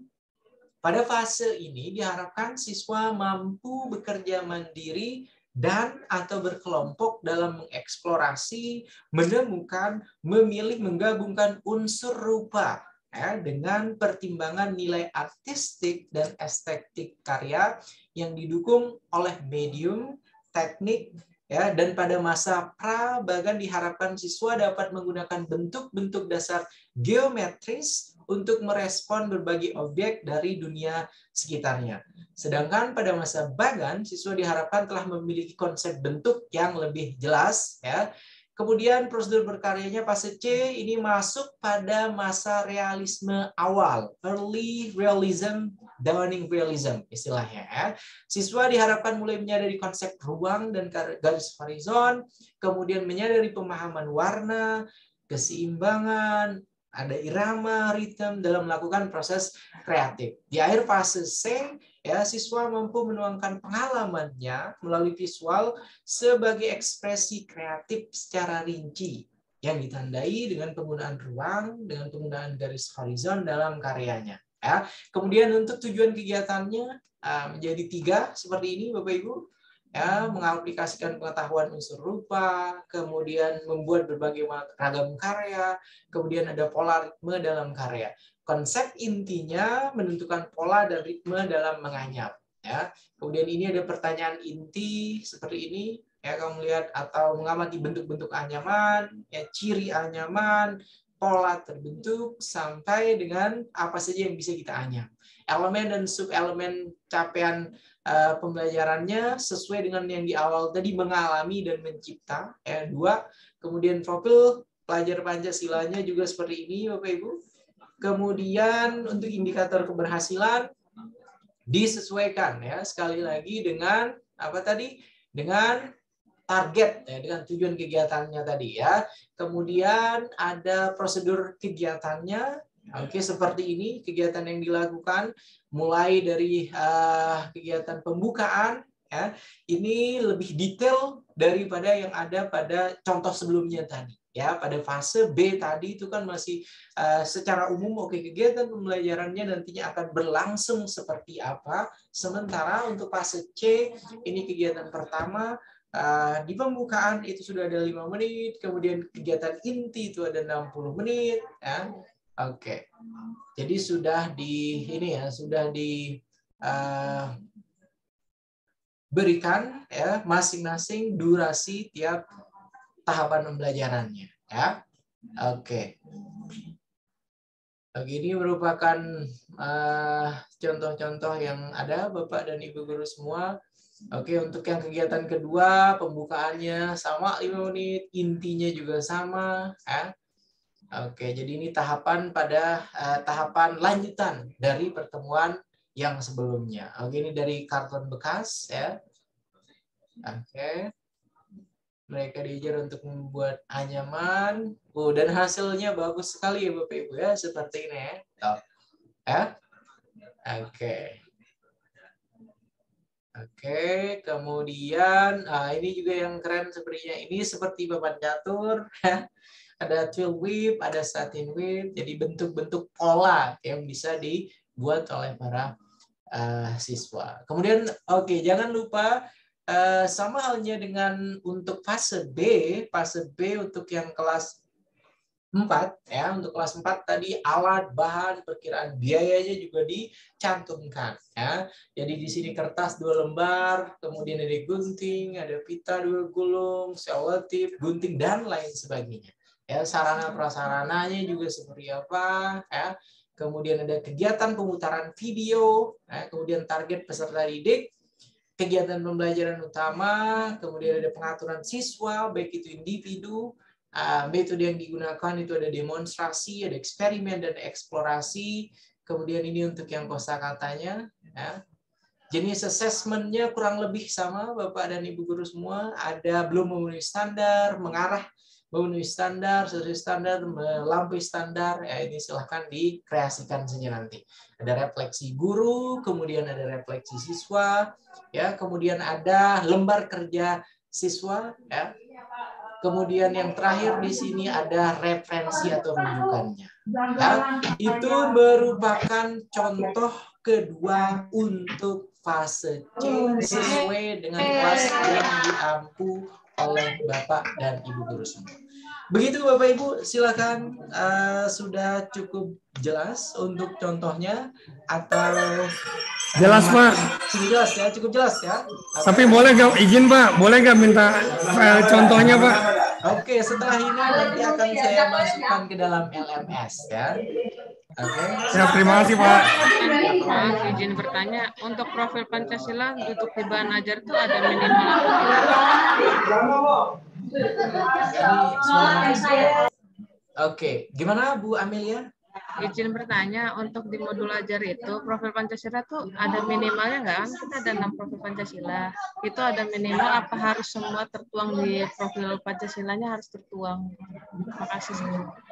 pada fase ini diharapkan siswa mampu bekerja mandiri dan atau berkelompok dalam mengeksplorasi, menemukan, memilih, menggabungkan unsur rupa, ya, dengan pertimbangan nilai artistik dan estetik karya yang didukung oleh medium, teknik, ya, dan pada masa pra-bagan diharapkan siswa dapat menggunakan bentuk-bentuk dasar geometris untuk merespon berbagai objek dari dunia sekitarnya. Sedangkan pada masa bagan, siswa diharapkan telah memiliki konsep bentuk yang lebih jelas. Ya. Kemudian prosedur berkaryanya fase C ini masuk pada masa realisme awal, early realism, dawning realism istilahnya. Ya. Siswa diharapkan mulai menyadari konsep ruang dan garis horizon, kemudian menyadari pemahaman warna, keseimbangan, ada irama, ritme dalam melakukan proses kreatif. Di akhir fase C, ya, siswa mampu menuangkan pengalamannya melalui visual sebagai ekspresi kreatif secara rinci yang ditandai dengan penggunaan ruang, dengan penggunaan garis horizon dalam karyanya. Ya. Kemudian untuk tujuan kegiatannya menjadi 3 seperti ini, Bapak Ibu. Ya, mengaplikasikan pengetahuan unsur rupa, kemudian membuat berbagai ragam karya, kemudian ada pola ritme dalam karya. Konsep intinya menentukan pola dan ritme dalam menganyam. Ya. Kemudian ini ada pertanyaan inti seperti ini, ya, kamu lihat, atau mengamati bentuk-bentuk anyaman, ya, ciri anyaman, pola terbentuk, sampai dengan apa saja yang bisa kita anyam. Elemen dan sub-elemen capaian pembelajarannya sesuai dengan yang di awal tadi, mengalami dan mencipta, ya, 2. Kemudian profil pelajar Pancasilanya juga seperti ini, Bapak Ibu. Kemudian untuk indikator keberhasilan disesuaikan, ya, sekali lagi dengan apa tadi? Dengan target, ya, dengan tujuan kegiatannya tadi, ya. Kemudian ada prosedur kegiatannya. Oke, seperti ini kegiatan yang dilakukan mulai dari kegiatan pembukaan, ya. Ini lebih detail daripada yang ada pada contoh sebelumnya tadi, ya. Pada fase B tadi itu kan masih secara umum, oke, kegiatan pembelajarannya nantinya akan berlangsung seperti apa. Sementara untuk fase C ini kegiatan pertama, di pembukaan itu sudah ada 5 menit, kemudian kegiatan inti itu ada 60 menit, ya. Oke, jadi sudah diberikan, ya, masing-masing durasi tiap tahapan pembelajarannya, ya. Oke. Ini merupakan contoh-contoh yang ada, Bapak dan Ibu guru semua. Oke, untuk yang kegiatan kedua, pembukaannya sama 5 menit, intinya juga sama, ya. Oke, jadi ini tahapan pada tahapan lanjutan dari pertemuan yang sebelumnya. Oke, ini dari karton bekas ya. Oke. Mereka diajar untuk membuat anyaman. Dan hasilnya bagus sekali ya Bapak Ibu ya, seperti ini ya. Oke. Oke, kemudian ini juga yang keren sepertinya. Ini seperti papan catur. Ada twill whip, ada satin whip. Jadi bentuk-bentuk pola yang bisa dibuat oleh para siswa. Kemudian, jangan lupa sama halnya dengan untuk fase B untuk yang kelas 4 ya, untuk kelas 4 tadi alat, bahan, perkiraan biayanya juga dicantumkan ya. Jadi di sini kertas 2 lembar, kemudian ada gunting, ada pita 2 gulung, selotip, gunting dan lain sebagainya. Ya, sarana prasarananya juga seperti apa ya. Kemudian ada kegiatan pemutaran video, ya, kemudian target peserta didik, kegiatan pembelajaran utama, kemudian ada pengaturan siswa, baik itu individu, metode yang digunakan itu ada demonstrasi, ada eksperimen dan eksplorasi. Kemudian ini untuk yang kosakatanya. Ya. Jenis assessment-nya kurang lebih sama Bapak dan Ibu guru semua. Ada belum memenuhi standar, mengarah memenuhi standar, sesuai standar, melampaui standar. Ya, ini silahkan dikreasikan saja nanti. Ada refleksi guru, kemudian ada refleksi siswa, ya, kemudian ada lembar kerja siswa, ya. Kemudian yang terakhir di sini ada referensi atau rujukannya. Ya, itu merupakan contoh kedua untuk fase C sesuai dengan kelas yang diampu oleh Bapak dan Ibu guru semua. Begitu Bapak Ibu, silakan sudah cukup jelas untuk contohnya atau
jelas Pak?
Sudah jelas ya, cukup jelas ya.
Tapi boleh nggak izin Pak? Boleh nggak minta file contohnya Pak?
Oke, setelah ini nanti akan saya masukkan ke dalam LMS ya. Oke.
Ya, terima kasih Pak.
Maaf, izin bertanya, untuk profil Pancasila duduk di bahan ajar itu ada minimal atau tidak?
Oke, gimana Bu Amelia?
Izin bertanya, untuk di modul ajar itu profil Pancasila tuh ada minimalnya nggak? Kan kita ada 6 profil Pancasila. Itu ada minimal apa harus semua tertuang di profil Pancasilanya harus tertuang? Terima kasih.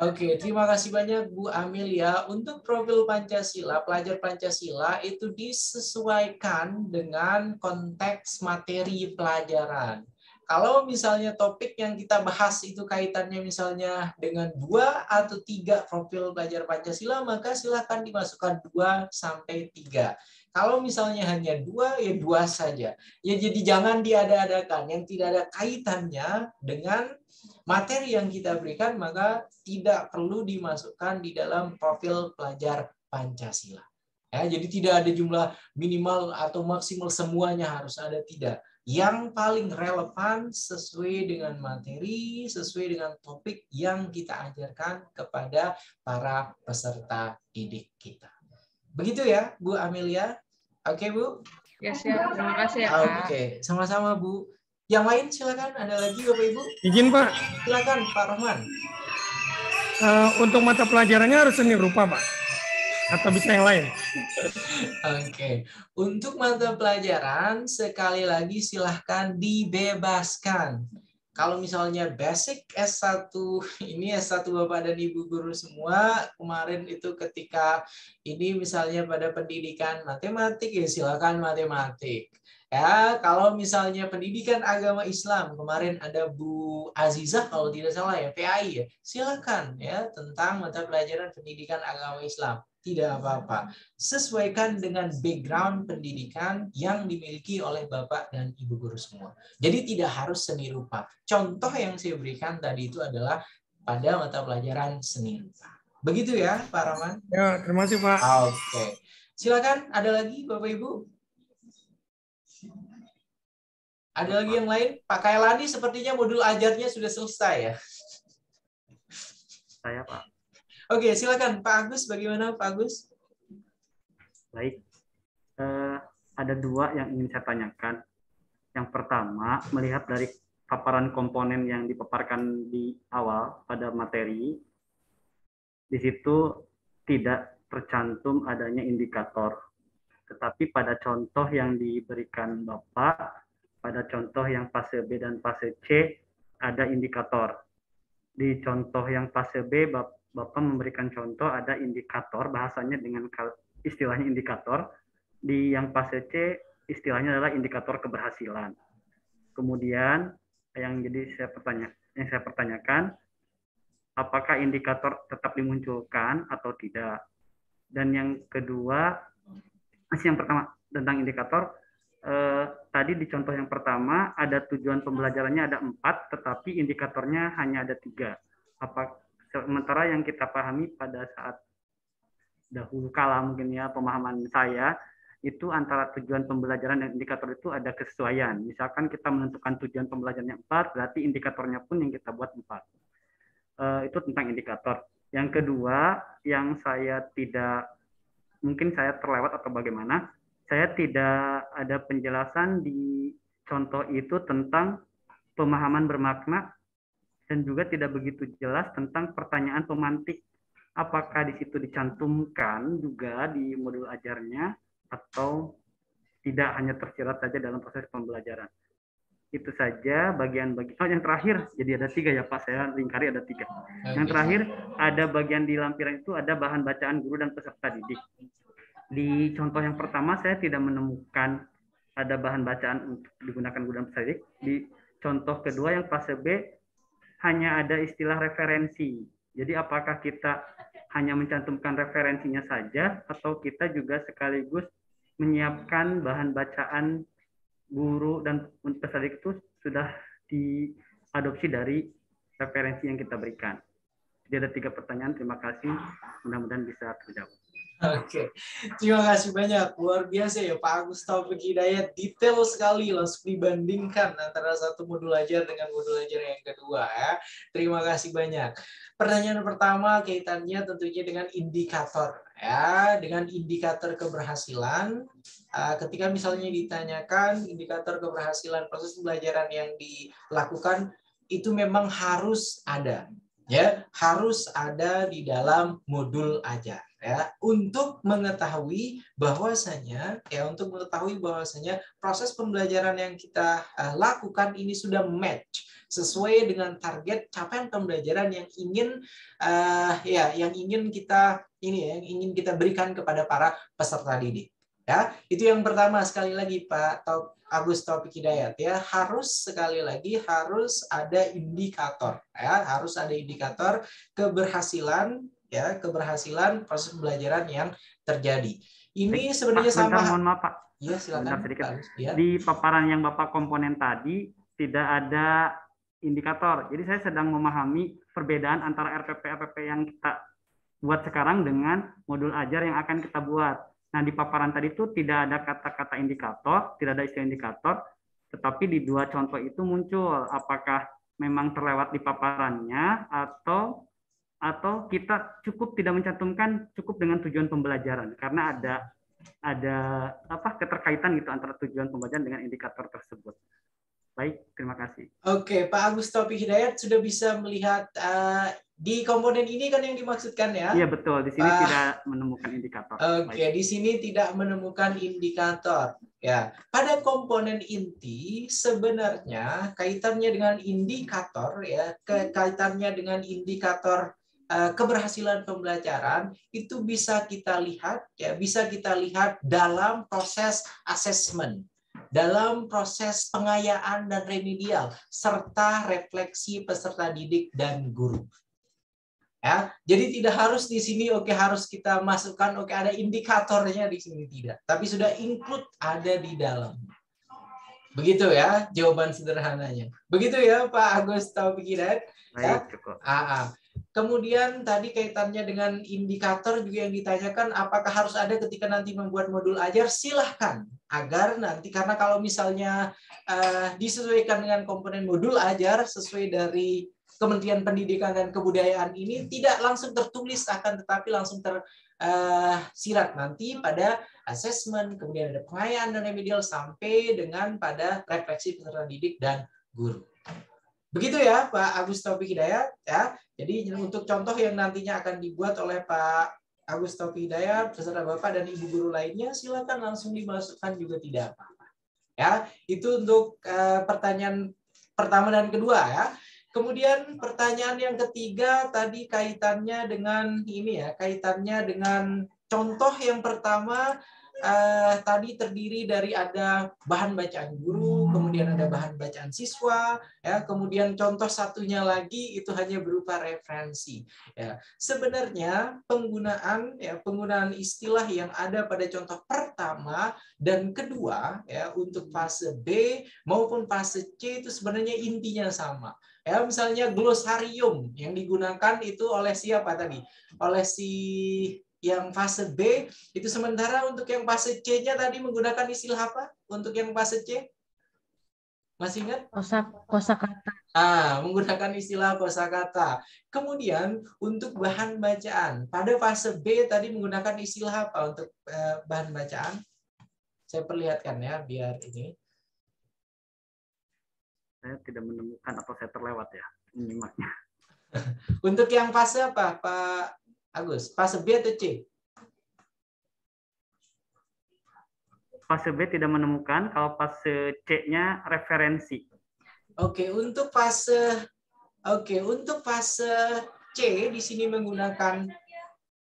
Oke, terima kasih banyak Bu Amelia. Untuk profil Pancasila, pelajar Pancasila itu disesuaikan dengan konteks materi pelajaran. Kalau misalnya topik yang kita bahas itu kaitannya misalnya dengan 2 atau 3 profil pelajar Pancasila, maka silakan dimasukkan 2 sampai 3. Kalau misalnya hanya 2, ya 2 saja. Ya jadi jangan diada-adakan. Yang tidak ada kaitannya dengan materi yang kita berikan, maka tidak perlu dimasukkan di dalam profil pelajar Pancasila. Ya, jadi tidak ada jumlah minimal atau maksimal semuanya harus ada, tidak. Yang paling relevan sesuai dengan materi, sesuai dengan topik yang kita ajarkan kepada para peserta didik kita. Begitu ya, Bu Amelia? Oke, Bu?
Ya, siap. Terima kasih ya, Pak.
Oke, sama-sama, Bu. Yang lain silakan, ada lagi Bapak Ibu?
Izin Pak.
Silakan Pak Rohman.
Untuk mata pelajarannya harus seni rupa Pak? Atau bisa yang lain?
Oke, untuk mata pelajaran sekali lagi silahkan dibebaskan. Kalau misalnya basic S1, ini S1 Bapak dan Ibu guru semua, kemarin itu ketika ini misalnya pada pendidikan matematik, ya silakan matematik. Ya, kalau misalnya pendidikan agama Islam, kemarin ada Bu Azizah kalau tidak salah ya, PAI ya, silakan ya tentang mata pelajaran pendidikan agama Islam. Tidak apa-apa. Sesuaikan dengan background pendidikan yang dimiliki oleh Bapak dan Ibu guru semua. Jadi tidak harus seni rupa. Contoh yang saya berikan tadi itu adalah pada mata pelajaran seni rupa. Begitu ya, Pak Rahman?
Ya, terima kasih Pak.
Oke. Silakan, ada lagi Bapak Ibu? Ada lagi yang lain? Pak Kailani sepertinya modul ajarnya sudah selesai ya?
Saya Pak.
Oke, silakan Pak Agus. Bagaimana Pak Agus?
Baik, ada 2 yang ingin saya tanyakan. Yang pertama, melihat dari paparan komponen yang dipaparkan di awal pada materi, di situ tidak tercantum adanya indikator. Tetapi pada contoh yang diberikan Bapak, pada contoh yang fase B dan fase C ada indikator. Di contoh yang fase B, Bapak memberikan contoh ada indikator, bahasanya dengan istilahnya indikator. Di yang fase C, istilahnya adalah indikator keberhasilan. Kemudian yang saya pertanyakan, apakah indikator tetap dimunculkan atau tidak? Dan yang kedua, yang pertama tentang indikator, tadi di contoh yang pertama ada tujuan pembelajarannya ada 4, tetapi indikatornya hanya ada 3. Sementara yang kita pahami pada saat dahulu kala mungkin ya, pemahaman saya, itu antara tujuan pembelajaran dan indikator itu ada kesesuaian. Misalkan kita menentukan tujuan pembelajarannya 4, berarti indikatornya pun yang kita buat 4. Itu tentang indikator. Yang kedua, yang saya tidak, mungkin saya terlewat atau bagaimana, saya tidak ada penjelasan di contoh itu tentang pemahaman bermakna dan juga tidak begitu jelas tentang pertanyaan pemantik. Apakah di situ dicantumkan juga di modul ajarnya atau tidak, hanya tersirat saja dalam proses pembelajaran. Itu saja bagian-bagian. Oh, yang terakhir, jadi ada 3 ya Pak, saya lingkari ada 3. Yang terakhir, ada bagian di lampiran itu ada bahan bacaan guru dan peserta didik. Di contoh yang pertama, saya tidak menemukan ada bahan bacaan untuk digunakan guru dan peserta didik. Di contoh kedua yang fase B, hanya ada istilah referensi. Jadi apakah kita hanya mencantumkan referensinya saja, atau kita juga sekaligus menyiapkan bahan bacaan guru dan peserta didik itu sudah diadopsi dari referensi yang kita berikan. Jadi ada 3 pertanyaan, terima kasih. Mudah-mudahan bisa terjawab.
Oke, terima kasih banyak. Luar biasa ya Pak Agus Taufik Hidayat. Detail sekali langsung dibandingkan antara satu modul ajar dengan modul ajar yang kedua ya. Terima kasih banyak. Pertanyaan pertama kaitannya tentunya dengan indikator ya, dengan indikator keberhasilan. Ketika misalnya ditanyakan indikator keberhasilan proses pembelajaran yang dilakukan itu memang harus ada ya, harus ada di dalam modul ajar. Ya, untuk mengetahui bahwasanya proses pembelajaran yang kita lakukan ini sudah match sesuai dengan target capaian pembelajaran yang ingin kita berikan kepada para peserta didik. Ya, itu yang pertama. Sekali lagi Pak Agus Taufik Hidayat ya, harus ada indikator ya, harus ada indikator keberhasilan ya, keberhasilan proses pembelajaran yang terjadi. Ini sebenarnya sama.
Mohon maaf Pak.
Iya silakan.
Ya. Di paparan yang Bapak komponen tadi tidak ada indikator. Jadi saya sedang memahami perbedaan antara RPP yang kita buat sekarang dengan modul ajar yang akan kita buat. Nah di paparan tadi itu tidak ada kata-kata indikator, tidak ada istilah indikator, tetapi di 2 contoh itu muncul. Apakah memang terlewat di paparannya atau kita cukup tidak mencantumkan, cukup dengan tujuan pembelajaran karena ada keterkaitan gitu antara tujuan pembelajaran dengan indikator tersebut. Baik, terima kasih.
Oke, Pak Agus Taufik Hidayat sudah bisa melihat di komponen ini kan yang dimaksudkan ya?
Iya betul, di sini tidak menemukan indikator.
Oke, di sini tidak menemukan indikator. Ya, pada komponen inti sebenarnya kaitannya dengan indikator ya, kaitannya dengan indikator keberhasilan pembelajaran itu bisa kita lihat dalam proses asesmen, dalam proses pengayaan dan remedial serta refleksi peserta didik dan guru. Ya, jadi tidak harus di sini harus kita masukkan ada indikatornya di sini, tidak, tapi sudah include ada di dalam. Begitu ya jawaban sederhananya. Begitu ya Pak Agus Taufik Hidayat.
Baik, cukup.
Kemudian tadi kaitannya dengan indikator juga yang ditanyakan, apakah harus ada ketika nanti membuat modul ajar? Silahkan, agar nanti, karena kalau misalnya disesuaikan dengan komponen modul ajar sesuai dari Kementerian Pendidikan dan Kebudayaan ini tidak langsung tertulis, akan tetapi langsung tersirat nanti pada asesmen, kemudian ada pengayaan dan remedial sampai dengan pada refleksi peserta didik dan guru. Begitu ya Pak Agus Taufik Hidayat ya. Jadi untuk contoh yang nantinya akan dibuat oleh Pak Agus Taufik Hidayat beserta Bapak dan Ibu guru lainnya, silakan langsung dimasukkan juga tidak apa-apa. Ya, itu untuk pertanyaan pertama dan kedua ya. Kemudian pertanyaan yang ketiga tadi kaitannya dengan ini ya, kaitannya dengan contoh yang pertama tadi terdiri dari ada bahan bacaan guru, kemudian ada bahan bacaan siswa, ya, kemudian contoh satunya lagi itu hanya berupa referensi. Ya, sebenarnya penggunaan istilah yang ada pada contoh pertama dan kedua ya untuk fase B maupun fase C itu sebenarnya intinya sama. Ya, misalnya glosarium yang digunakan itu oleh siapa tadi? Oleh si yang fase B, itu sementara untuk yang fase C-nya tadi menggunakan istilah apa? Untuk yang fase C? Masih ingat?
Kosakata.
Menggunakan istilah kosakata. Kemudian untuk bahan bacaan, pada fase B tadi menggunakan istilah apa untuk bahan bacaan? Saya perlihatkan ya, biar ini.
Saya tidak menemukan atau saya terlewat ya menyimaknya.
Untuk yang fase apa, Pak Agus? Fase B atau C?
Fase B tidak menemukan, kalau fase C-nya referensi.
Oke, untuk fase C di sini menggunakan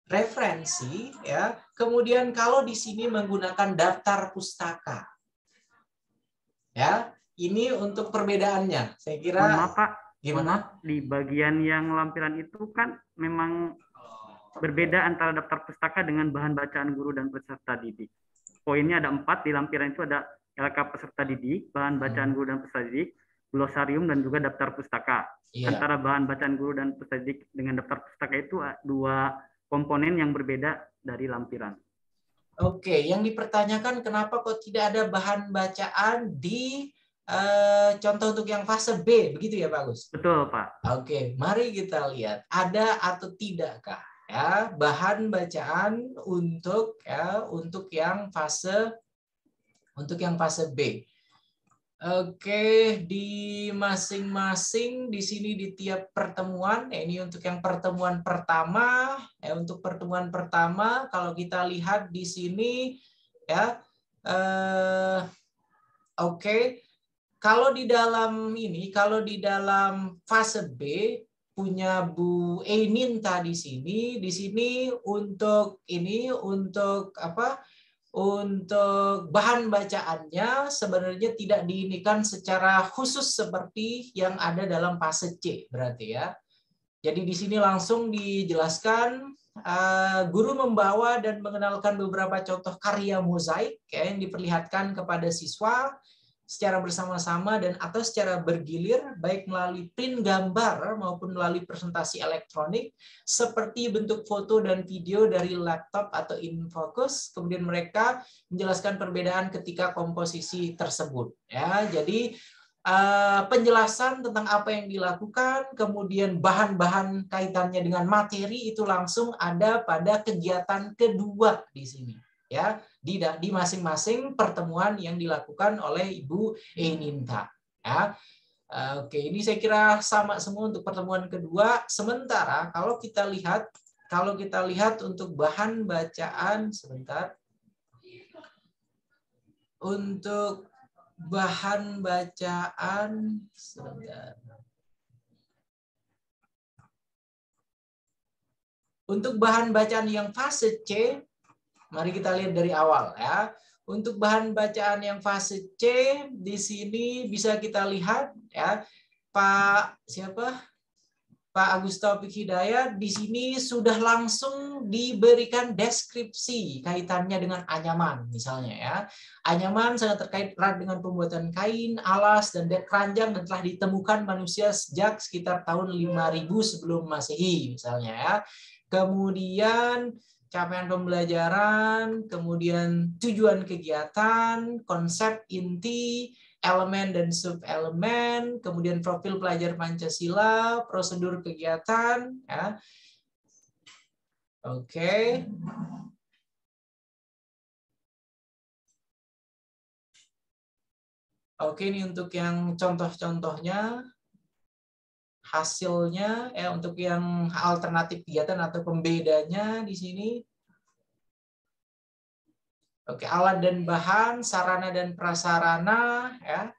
referensi ya. Kemudian kalau di sini menggunakan daftar pustaka. Ya. Ini untuk perbedaannya. Saya kira.
Maaf, Pak.
Gimana?
Di bagian yang lampiran itu kan memang berbeda antara daftar pustaka dengan bahan bacaan guru dan peserta didik. Poinnya ada 4, di lampiran itu ada LK peserta didik, bahan bacaan guru dan peserta didik, glosarium, dan juga daftar pustaka.
Iya.
Antara bahan bacaan guru dan peserta didik dengan daftar pustaka itu 2 komponen yang berbeda dari lampiran.
Oke, yang dipertanyakan kenapa kok tidak ada bahan bacaan di contoh untuk yang fase B, begitu ya Pak Agus?
Betul, Pak.
Oke, mari kita lihat ada atau tidakkah ya bahan bacaan untuk yang fase B. Oke, di masing-masing di sini di tiap pertemuan, ini untuk yang pertemuan pertama, untuk pertemuan pertama kalau kita lihat di sini ya, oke. Kalau di dalam fase B punya Bu Eininta di sini untuk apa? Untuk bahan bacaannya sebenarnya tidak diinikan secara khusus seperti yang ada dalam fase C berarti ya. Jadi di sini langsung dijelaskan guru membawa dan mengenalkan beberapa contoh karya mozaik ya, yang diperlihatkan kepada siswa secara bersama-sama dan atau secara bergilir baik melalui print gambar maupun melalui presentasi elektronik seperti bentuk foto dan video dari laptop atau infocus. Kemudian mereka menjelaskan perbedaan ketika komposisi tersebut ya. Jadi penjelasan tentang apa yang dilakukan, kemudian bahan-bahan kaitannya dengan materi itu langsung ada pada kegiatan kedua di sini ya, di masing-masing pertemuan yang dilakukan oleh Ibu Eininta ya. Oke, ini saya kira sama semua untuk pertemuan kedua. Sementara kalau kita lihat untuk bahan bacaan sebentar. Untuk bahan bacaan sebentar. Untuk bahan bacaan yang fase C, mari kita lihat dari awal ya. Untuk bahan bacaan yang fase C di sini bisa kita lihat ya, Pak Agus Taufik Hidayat di sini sudah langsung diberikan deskripsi kaitannya dengan anyaman misalnya ya. Anyaman sangat terkait erat dengan pembuatan kain, alas dan keranjang dan telah ditemukan manusia sejak sekitar tahun 5000 sebelum Masehi misalnya ya. Kemudian capaian pembelajaran, kemudian tujuan kegiatan, konsep inti, elemen dan sub-elemen, kemudian profil pelajar Pancasila, prosedur kegiatan. Ya. Oke. Oke, ini untuk yang contoh-contohnya. Hasilnya untuk yang alternatif kegiatan atau pembedanya di sini Oke, alat dan bahan, sarana dan prasarana, ya.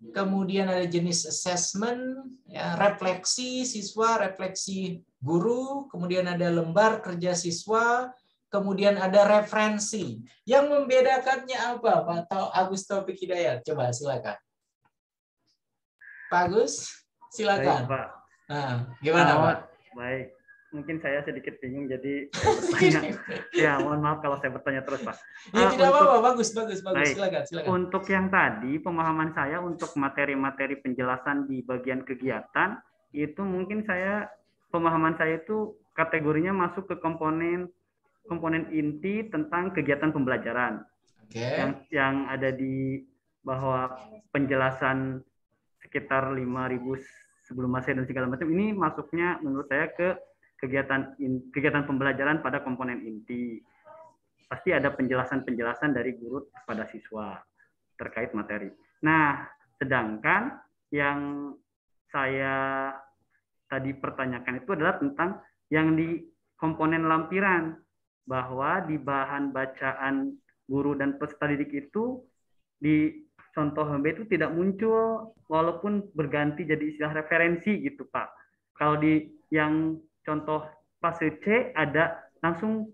Kemudian ada jenis assessment, ya, refleksi siswa, refleksi guru, kemudian ada lembar kerja siswa, kemudian ada referensi. Yang membedakannya apa, Pak Agus Taufik Hidayat? Coba silakan. Pak Agus, silakan.
Baik, Pak.
Nah, gimana, Pak?
Baik. Mungkin saya sedikit bingung, jadi saya bertanya. Ya, mohon maaf kalau saya bertanya terus, Pak.
Ya, tidak apa-apa, bagus.
Baik.
Silakan.
Untuk yang tadi, pemahaman saya untuk materi-materi penjelasan di bagian kegiatan, itu mungkin pemahaman saya itu kategorinya masuk ke komponen inti tentang kegiatan pembelajaran. Yang ada di bahwa penjelasan sekitar 5.000 sebelum Masehi dan segala macam, ini masuknya menurut saya ke kegiatan pembelajaran pada komponen inti. Pasti ada penjelasan-penjelasan dari guru kepada siswa terkait materi. Nah, sedangkan yang saya tadi pertanyakan itu adalah tentang yang di komponen lampiran, bahwa di bahan bacaan guru dan peserta didik itu di contoh B itu tidak muncul walaupun berganti jadi istilah referensi gitu, Pak. Kalau di yang contoh fase C ada langsung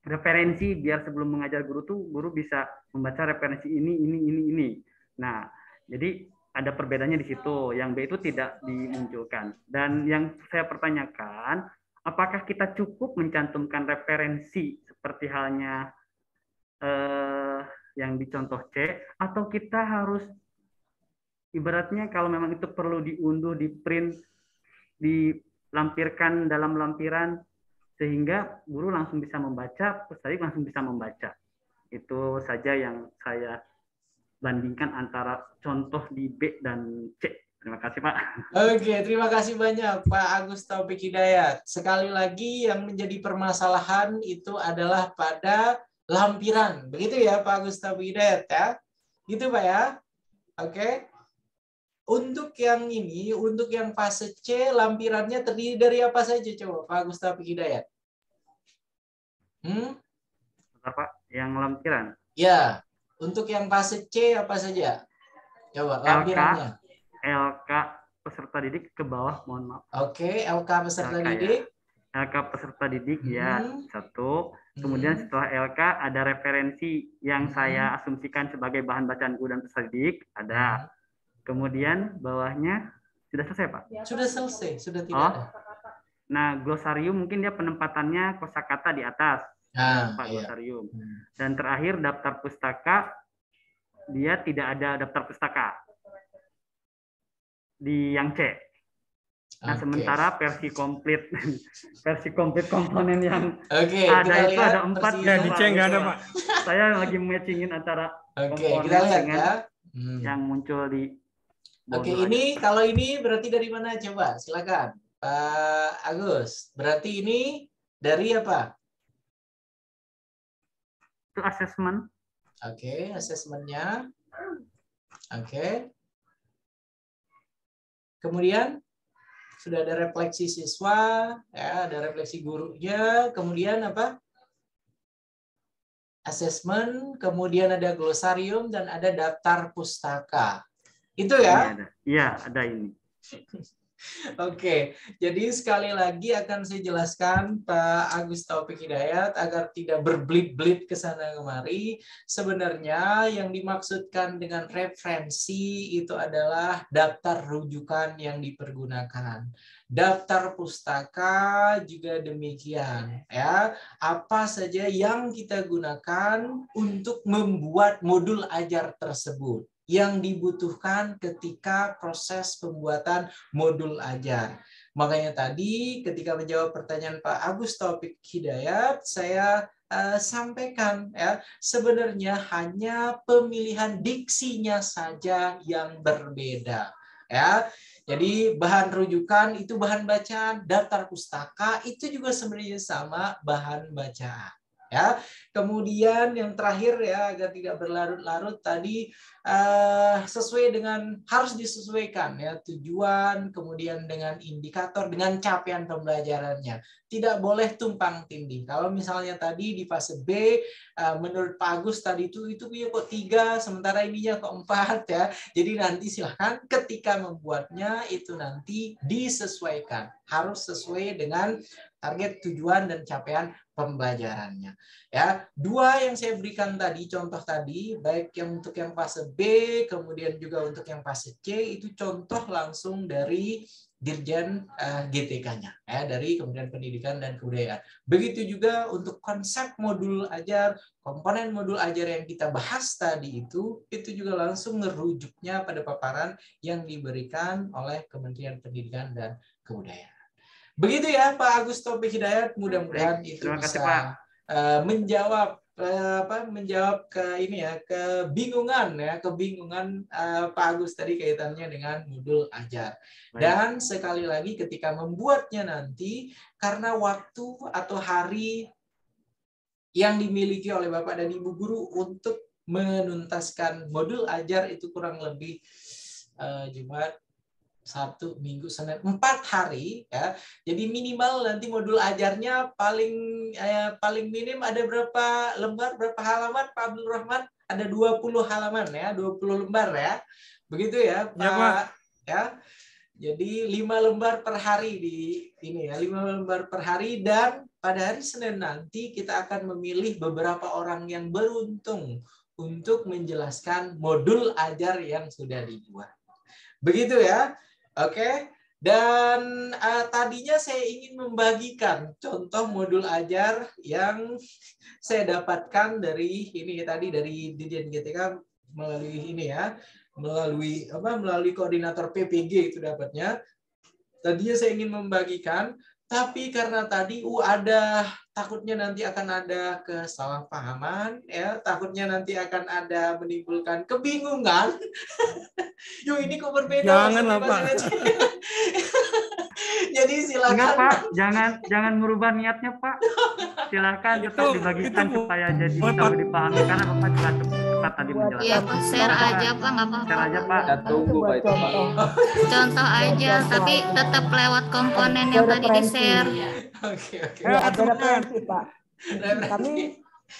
referensi, biar sebelum mengajar guru tuh guru bisa membaca referensi ini. Nah, jadi ada perbedaannya di situ. Yang B itu tidak dimunculkan. Dan yang saya pertanyakan, apakah kita cukup mencantumkan referensi seperti halnya yang di contoh C, atau kita harus ibaratnya kalau memang itu perlu diunduh, di print, dilampirkan dalam lampiran sehingga guru langsung bisa membaca, peserta langsung bisa membaca. Itu saja yang saya bandingkan antara contoh di B dan C. Terima kasih, Pak.
Oke, terima kasih banyak Pak Agus Taufik Hidayat. Sekali lagi yang menjadi permasalahan itu adalah pada lampiran. Begitu ya Pak Agus Taufik Hidayat ya? Gitu Pak ya? Oke. Untuk yang ini, untuk yang fase C, lampirannya terdiri dari apa saja coba Pak Agus Taufik Hidayat?
Pak, yang lampiran?
Ya, untuk yang fase C apa saja? Coba lampirannya.
LK peserta didik ke bawah, mohon maaf.
Oke, LK peserta didik.
LK peserta didik ya, satu. Kemudian setelah LK ada referensi yang saya asumsikan sebagai bahan bacaan guru dan peserta didik, ada. Kemudian bawahnya sudah selesai, Pak?
Sudah selesai, sudah tidak ada.
Nah, glosarium mungkin dia penempatannya kosakata di atas. Pak, glosarium. Dan terakhir daftar pustaka, dia tidak ada daftar pustaka di yang C. Nah, sementara versi komplit komponen yang ada itu ada 4.
Ya, di C nggak ada, Pak.
Saya lagi matchingin antara komponen
kita lihat
dengan
ya.
Yang muncul di
ini kalau ini berarti dari mana coba? Silakan Pak Agus. Berarti ini dari apa?
Itu asesmen.
Oke, asesmennya. Oke. Kemudian sudah ada refleksi siswa, ya, ada refleksi gurunya, kemudian apa? Asesmen, kemudian ada glosarium dan ada daftar pustaka. Itu ya?
Iya, ada ini.
Oke, jadi sekali lagi akan saya jelaskan Pak Agus Taufik Hidayat agar tidak berbelit-belit ke sana kemari. Sebenarnya yang dimaksudkan dengan referensi itu adalah daftar rujukan yang dipergunakan. Daftar pustaka juga demikian, ya. Apa saja yang kita gunakan untuk membuat modul ajar tersebut yang dibutuhkan ketika proses pembuatan modul ajar. Makanya tadi ketika menjawab pertanyaan Pak Agus Taufik Hidayat, saya sampaikan ya, sebenarnya hanya pemilihan diksinya saja yang berbeda. Ya, jadi bahan rujukan itu bahan bacaan, daftar pustaka itu juga sebenarnya sama bahan bacaan. Ya, kemudian yang terakhir ya, agar tidak berlarut-larut tadi, sesuai dengan, harus disesuaikan ya tujuan, kemudian dengan indikator, dengan capaian pembelajarannya. Tidak boleh tumpang tindih. Kalau misalnya tadi di fase B, menurut Pak Agus tadi itu punya kok 3, sementara ininya kok 4 ya. Jadi nanti silahkan ketika membuatnya itu nanti disesuaikan. Harus sesuai dengan target, tujuan, dan capaian pembelajarannya. Ya, 2 yang saya berikan tadi, contoh tadi, baik yang untuk yang fase B, kemudian juga untuk yang fase C, itu contoh langsung dari Dirjen GTK-nya, ya, dari Kementerian Pendidikan dan Kebudayaan. Begitu juga untuk konsep modul ajar, komponen modul ajar yang kita bahas tadi itu juga langsung ngerujuknya pada paparan yang diberikan oleh Kementerian Pendidikan dan Kebudayaan. Begitu ya Pak Agus Taufik Hidayat, mudah-mudahan itu bisa menjawab ke ini ya, kebingungan Pak Agus tadi kaitannya dengan modul ajar. Dan sekali lagi ketika membuatnya nanti, karena waktu atau hari yang dimiliki oleh Bapak dan Ibu guru untuk menuntaskan modul ajar itu kurang lebih Jumat, Sabtu, Minggu, Senin, 4 hari ya. Jadi minimal nanti modul ajarnya paling minim ada berapa lembar, berapa halaman Pak Abdul Rahman? Ada 20 halaman ya, 20 lembar ya. Begitu ya, Pak. Ya. Jadi 5 lembar per hari di ini ya, 5 lembar per hari, dan pada hari Senin nanti kita akan memilih beberapa orang yang beruntung untuk menjelaskan modul ajar yang sudah dibuat. Begitu ya. Oke, dan tadinya saya ingin membagikan contoh modul ajar yang saya dapatkan dari ini tadi, dari Dirjen GTK melalui ini ya, melalui koordinator PPG itu dapatnya. Tadinya saya ingin membagikan, tapi karena tadi ada takutnya nanti akan ada kesalahpahaman ya, takutnya nanti akan ada menimbulkan kebingungan. Yo, ini kok berbeda?
Janganlah Pak.
Jadi silakan.
Enggak Pak, jangan merubah niatnya Pak. Silakan tetap dibagikan supaya jadi tahu dipahami, karena Bapak juga cepat tadi menjelaskan.
Iya Pak, share aja Pak, nggak apa-apa.
Share aja Pak.
Tunggu Pak itu Pak.
Contoh aja, tapi tetap lewat komponen yang tadi di-share.
Oke.
Ya, ada referensi Pak. Kami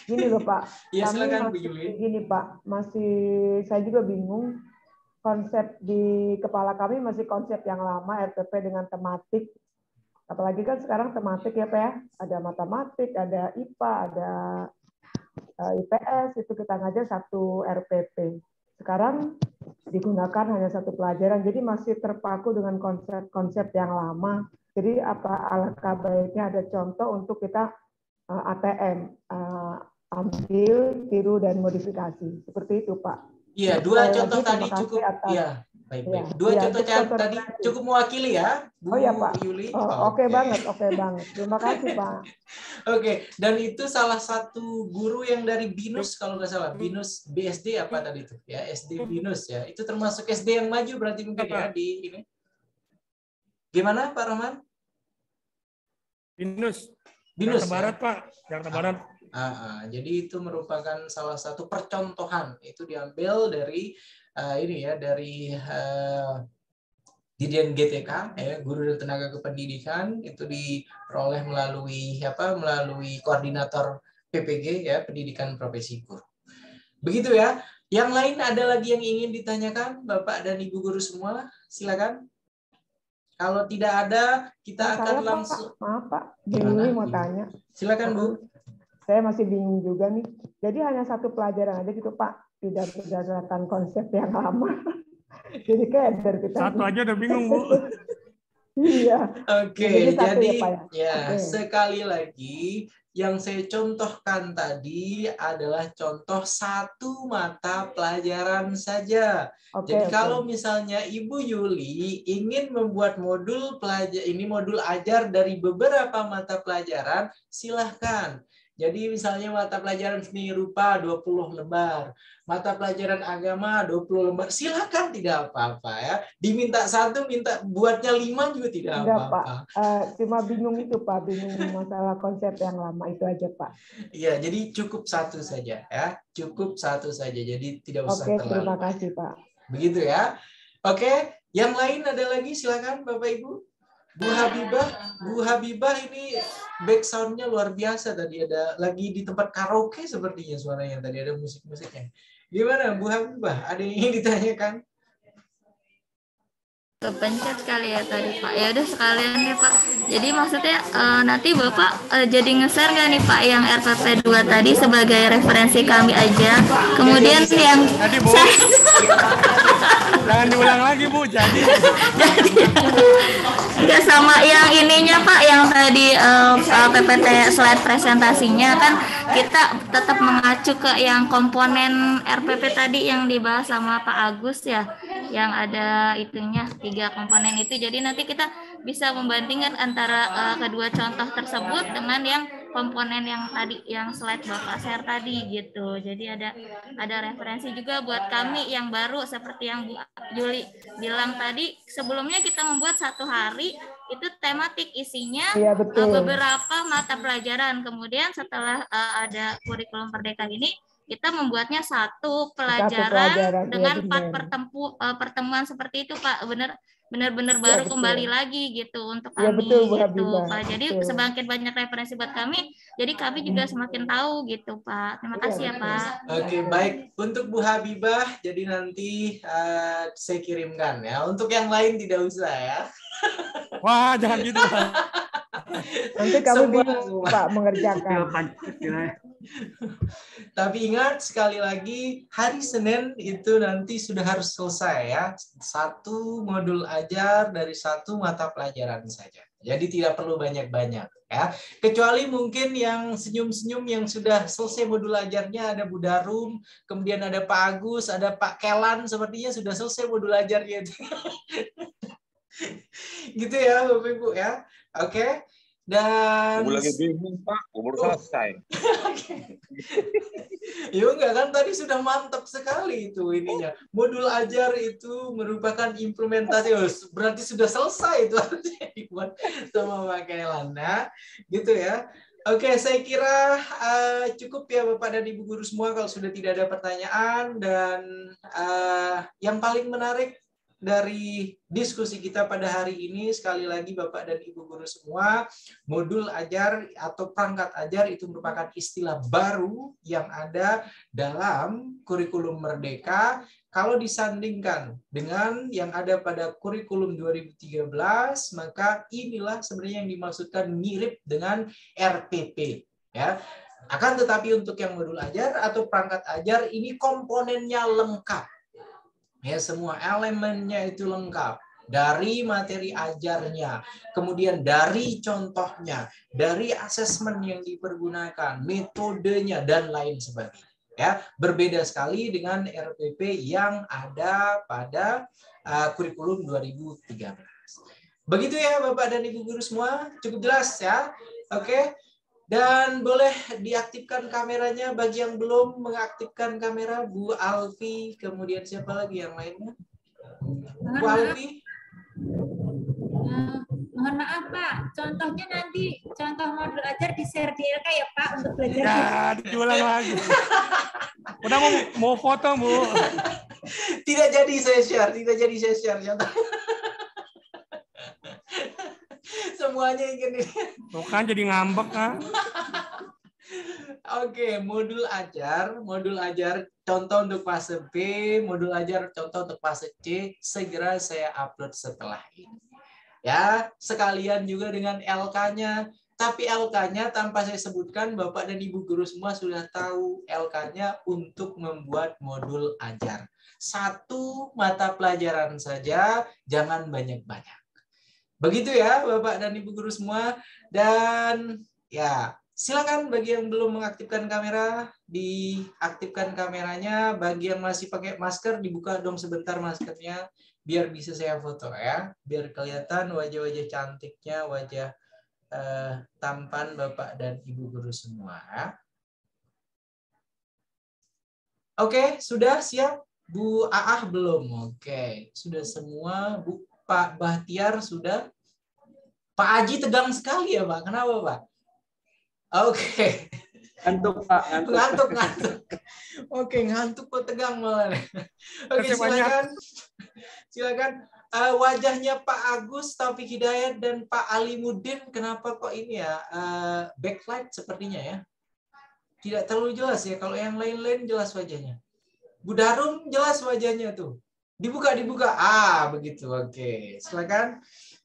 gini loh Pak.
Ya,
kami
silakan Bu
masih
Yuli.
gini Pak, saya juga bingung. Konsep di kepala kami masih konsep yang lama, RPP dengan tematik. Apalagi kan sekarang tematik ya Pak ya. Ada matematik, ada IPA, ada IPS, itu kita ngajar satu RPP. Sekarang digunakan hanya satu pelajaran, jadi masih terpaku dengan konsep-konsep yang lama. Jadi alangkah baiknya ada contoh untuk kita ATM, ambil, tiru, dan modifikasi. Seperti itu Pak.
Iya, 2 contoh tadi cukup. Iya, baik. 2 contoh tadi cukup mewakili ya, Bu Yuli.
Oke banget. Terima kasih Pak.
Oke, dan itu salah satu guru yang dari BINUS kalau nggak salah, BINUS BSD apa tadi itu? Ya, SD BINUS ya. Itu termasuk SD yang maju berarti mungkin ya di ini. Gimana Pak Rahman?
BINUS.
BINUS
Jakarta Barat Pak, Jakarta Barat.
Jadi itu merupakan salah satu percontohan, itu diambil dari ini ya, dari Dirjen GTK ya, Guru dan Tenaga Kependidikan, itu diperoleh melalui koordinator PPG ya, Pendidikan Profesi Guru. Begitu ya. Yang lain ada lagi yang ingin ditanyakan Bapak dan Ibu guru semua? Silakan. Kalau tidak ada, kita akan langsung.
Maaf Pak, bingung mau tanya.
Silakan Bu.
Saya masih bingung juga nih. Jadi hanya satu pelajaran aja gitu Pak, tidak berdasarkan konsep yang lama. Jadi kayak kita.
Satu aja udah bingung Bu.
Iya.
Oke, jadi
ya,
sekali lagi yang saya contohkan tadi adalah contoh satu mata pelajaran saja. Jadi kalau misalnya Ibu Yuli ingin membuat modul ajar dari beberapa mata pelajaran, silahkan. Jadi misalnya mata pelajaran seni rupa 20 lembar, mata pelajaran agama 20 lembar, silakan, tidak apa-apa ya. Diminta 1, minta buatnya 5 juga tidak apa-apa.
Cuma bingung itu Pak, bingung masalah konsep yang lama itu aja Pak.
Iya, jadi cukup 1 saja ya, cukup 1 saja. Jadi tidak usah terlalu.
Terima kasih Pak.
Begitu ya. Oke, yang lain ada lagi, silakan Bapak Ibu. Bu Habibah ini backsoundnya luar biasa tadi, ada lagi di tempat karaoke sepertinya suaranya, tadi ada musik-musiknya. Gimana Bu Habibah? Ada yang ingin ditanyakan?
Kepencet kali ya tadi Pak. Ya udah sekalian nih Pak. Jadi maksudnya nanti Bapak jadi nge-share nggak nih Pak yang RPP 2 tadi sebagai referensi kami aja. Kemudian yang
tadi Bu. Jangan diulang lagi Bu, jadi
enggak sama yang ininya Pak, yang tadi PPT slide presentasinya kan kita tetap mengacu ke yang komponen RPP tadi yang dibahas sama Pak Agus ya, yang ada itunya 3 komponen itu. Jadi nanti kita bisa membandingkan antara kedua contoh tersebut dengan yang komponen yang tadi, yang slide Bapak share tadi gitu. Jadi ada referensi juga buat kami yang baru, seperti yang Bu Juli bilang tadi. Sebelumnya kita membuat 1 hari itu tematik, isinya beberapa mata pelajaran. Kemudian setelah ada kurikulum Merdeka ini, kita membuatnya 1 pelajaran dengan 4 pertemuan seperti itu Pak. Benar-benar baru kembali lagi gitu untuk kami gitu Pak. Jadi semakin banyak referensi buat kami, jadi kami juga semakin tahu gitu Pak. Terima kasih ya Pak.
Oke, baik. Untuk Bu Habibah, jadi nanti saya kirimkan ya. Untuk yang lain tidak usah ya.
Wah, jangan gitu Pak.
Nanti kami bingung Pak mengerjakan.
Tapi ingat sekali lagi, hari Senin itu nanti sudah harus selesai ya. 1 modul ajar dari 1 mata pelajaran saja. Jadi tidak perlu banyak-banyak ya. Kecuali mungkin yang senyum-senyum yang sudah selesai modul ajarnya, ada Bu Darum, kemudian ada Pak Agus, ada Pak Kelan, sepertinya sudah selesai modul ajarnya. Gitu ya Bapak Ibu ya. Oke. Dan
lagi bingung Pak, baru selesai.
Ya enggak kan, tadi sudah mantap sekali itu ininya. Modul ajar itu merupakan implementasi, berarti sudah selesai itu harusnya dibuat sama Pak Kailan, nah, gitu ya. Oke, saya kira cukup ya Bapak dan Ibu guru semua kalau sudah tidak ada pertanyaan. Dan yang paling menarik dari diskusi kita pada hari ini, sekali lagi Bapak dan Ibu guru semua, modul ajar atau perangkat ajar itu merupakan istilah baru yang ada dalam kurikulum Merdeka. Kalau disandingkan dengan yang ada pada kurikulum 2013, maka inilah sebenarnya yang dimaksudkan mirip dengan RPP ya. Akan tetapi untuk yang modul ajar atau perangkat ajar ini komponennya lengkap. Ya, semua elemennya itu lengkap. Dari materi ajarnya, kemudian dari contohnya, dari asesmen yang dipergunakan, metodenya, dan lain sebagainya. Ya, berbeda sekali dengan RPP yang ada pada kurikulum 2013. Begitu ya Bapak dan Ibu guru semua, cukup jelas ya. Oke. Dan boleh diaktifkan kameranya bagi yang belum mengaktifkan kamera, Bu Alfi, kemudian siapa lagi yang lainnya? Bu Alfi.
Mohon maaf Pak, contohnya nanti contoh modul ajar di share di LK ya Pak untuk belajar.
Ya, diulang lagi. Udah mau foto Bu.
Tidak jadi saya share, tidak jadi saya share. Semuanya ingin ini.
Tuh kan jadi ngambek kan.
Oke, modul ajar contoh untuk fase B, modul ajar contoh untuk fase C, segera saya upload setelah ini. Ya, sekalian juga dengan LK-nya. Tapi LK-nya tanpa saya sebutkan, Bapak dan Ibu guru semua sudah tahu LK-nya untuk membuat modul ajar. 1 mata pelajaran saja, jangan banyak-banyak. Begitu ya Bapak dan Ibu guru semua. Dan ya, silakan bagi yang belum mengaktifkan kamera, diaktifkan kameranya. Bagi yang masih pakai masker, dibuka dong sebentar maskernya biar bisa saya foto ya. Biar kelihatan wajah-wajah cantiknya, wajah tampan Bapak dan Ibu guru semua. Oke, sudah siap? Bu Aah belum? Oke, sudah semua. Bu Pak Bahtiar sudah? Pak Aji tegang sekali ya Pak? Kenapa Pak? Oke.
Ngantuk Pak,
ngantuk. Oke, ngantuk kok tegang malah. Oke, silakan. Wajahnya Pak Agus, Taufik Hidayat dan Pak Alimuddin, kenapa kok ini ya backlight sepertinya ya? Tidak terlalu jelas ya. Kalau yang lain-lain jelas wajahnya. Bu Darum jelas wajahnya tuh. Dibuka. Ah, begitu. Oke, silakan.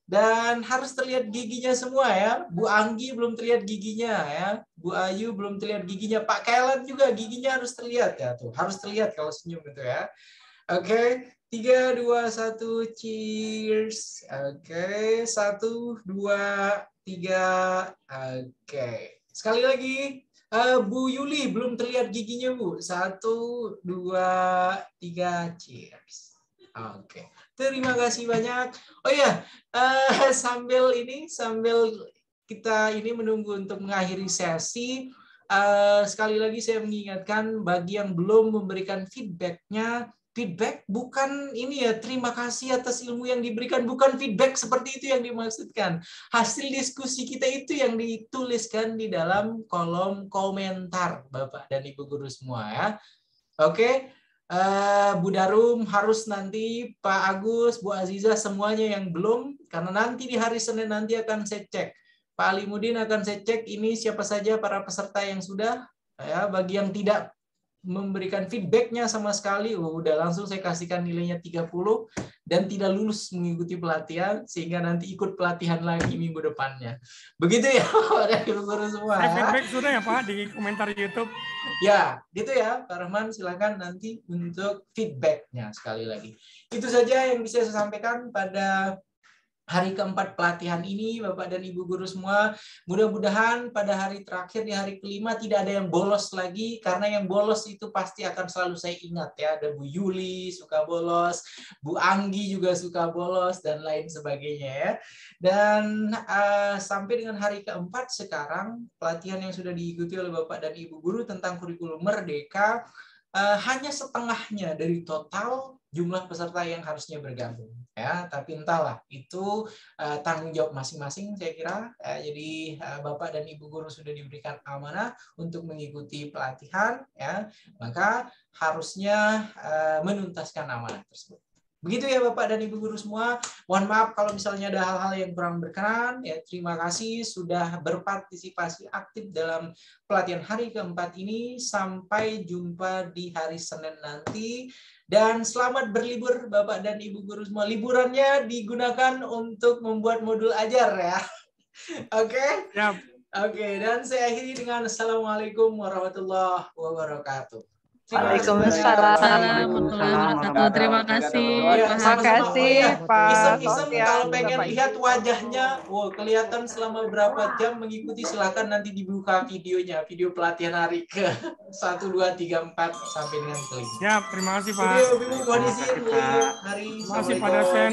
Dan harus terlihat giginya semua ya. Bu Anggi belum terlihat giginya ya. Bu Ayu belum terlihat giginya. Pak Kailan juga giginya harus terlihat ya tuh. Harus terlihat kalau senyum itu ya. Oke, 3, 2, 1, cheers. Oke, 1, 2, 3. Oke. Sekali lagi. Bu Yuli belum terlihat giginya Bu. 1, 2, 3, cheers. Oke. Terima kasih banyak. Oh ya, sambil kita ini menunggu untuk mengakhiri sesi, sekali lagi saya mengingatkan bagi yang belum memberikan feedback-nya, feedback bukan ini ya, terima kasih atas ilmu yang diberikan, bukan feedback seperti itu yang dimaksudkan. Hasil diskusi kita itu yang dituliskan di dalam kolom komentar, Bapak dan Ibu guru semua ya. Oke. Bu Darum harus nanti, Pak Agus, Bu Aziza semuanya yang belum, karena nanti di hari Senin nanti akan saya cek. Pak Alimuddin akan saya cek ini siapa saja para peserta yang sudah, ya, bagi yang tidak memberikan feedbacknya sama sekali, udah langsung saya kasihkan nilainya 30 dan tidak lulus mengikuti pelatihan, sehingga nanti ikut pelatihan lagi minggu depannya. Begitu ya Pak Ibu guru semua.
Feedback sudah ya Pak di komentar YouTube.
Ya, gitu ya Pak Rahman, silakan nanti untuk feedbacknya sekali lagi. Itu saja yang bisa saya sampaikan pada hari keempat pelatihan ini, Bapak dan Ibu guru semua. Mudah-mudahan pada hari terakhir, di hari kelima, tidak ada yang bolos lagi, karena yang bolos itu pasti akan selalu saya ingat ya. Ada Bu Yuli suka bolos, Bu Anggi juga suka bolos, dan lain sebagainya ya. Dan sampai dengan hari keempat sekarang, pelatihan yang sudah diikuti oleh Bapak dan Ibu guru tentang kurikulum Merdeka, hanya setengahnya dari total jumlah peserta yang harusnya bergabung ya, tapi entahlah itu tanggung jawab masing-masing saya kira. Jadi Bapak dan Ibu guru sudah diberikan amanah untuk mengikuti pelatihan ya, maka harusnya menuntaskan amanah tersebut. Begitu ya Bapak dan Ibu guru semua. Mohon maaf kalau misalnya ada hal-hal yang kurang berkenan ya. Terima kasih sudah berpartisipasi aktif dalam pelatihan hari keempat ini. Sampai jumpa di hari Senin nanti. Dan selamat berlibur Bapak dan Ibu guru semua. Liburannya digunakan untuk membuat modul ajar ya. Oke? Oke, dan saya akhiri dengan Assalamualaikum warahmatullahi wabarakatuh.
Waalaikumsalam.
Terima kasih.
Terima kasih Pak.
Iseng-iseng kalau pengen lihat wajahnya, kelihatan selama berapa jam mengikuti, silakan nanti dibuka videonya, video pelatihan hari ke 1, 2, 3, 4 sampai dengan kelima.
Ya, terima kasih Pak.
Terima kasih Pak Dosen.
Terima kasih Pak Dosen.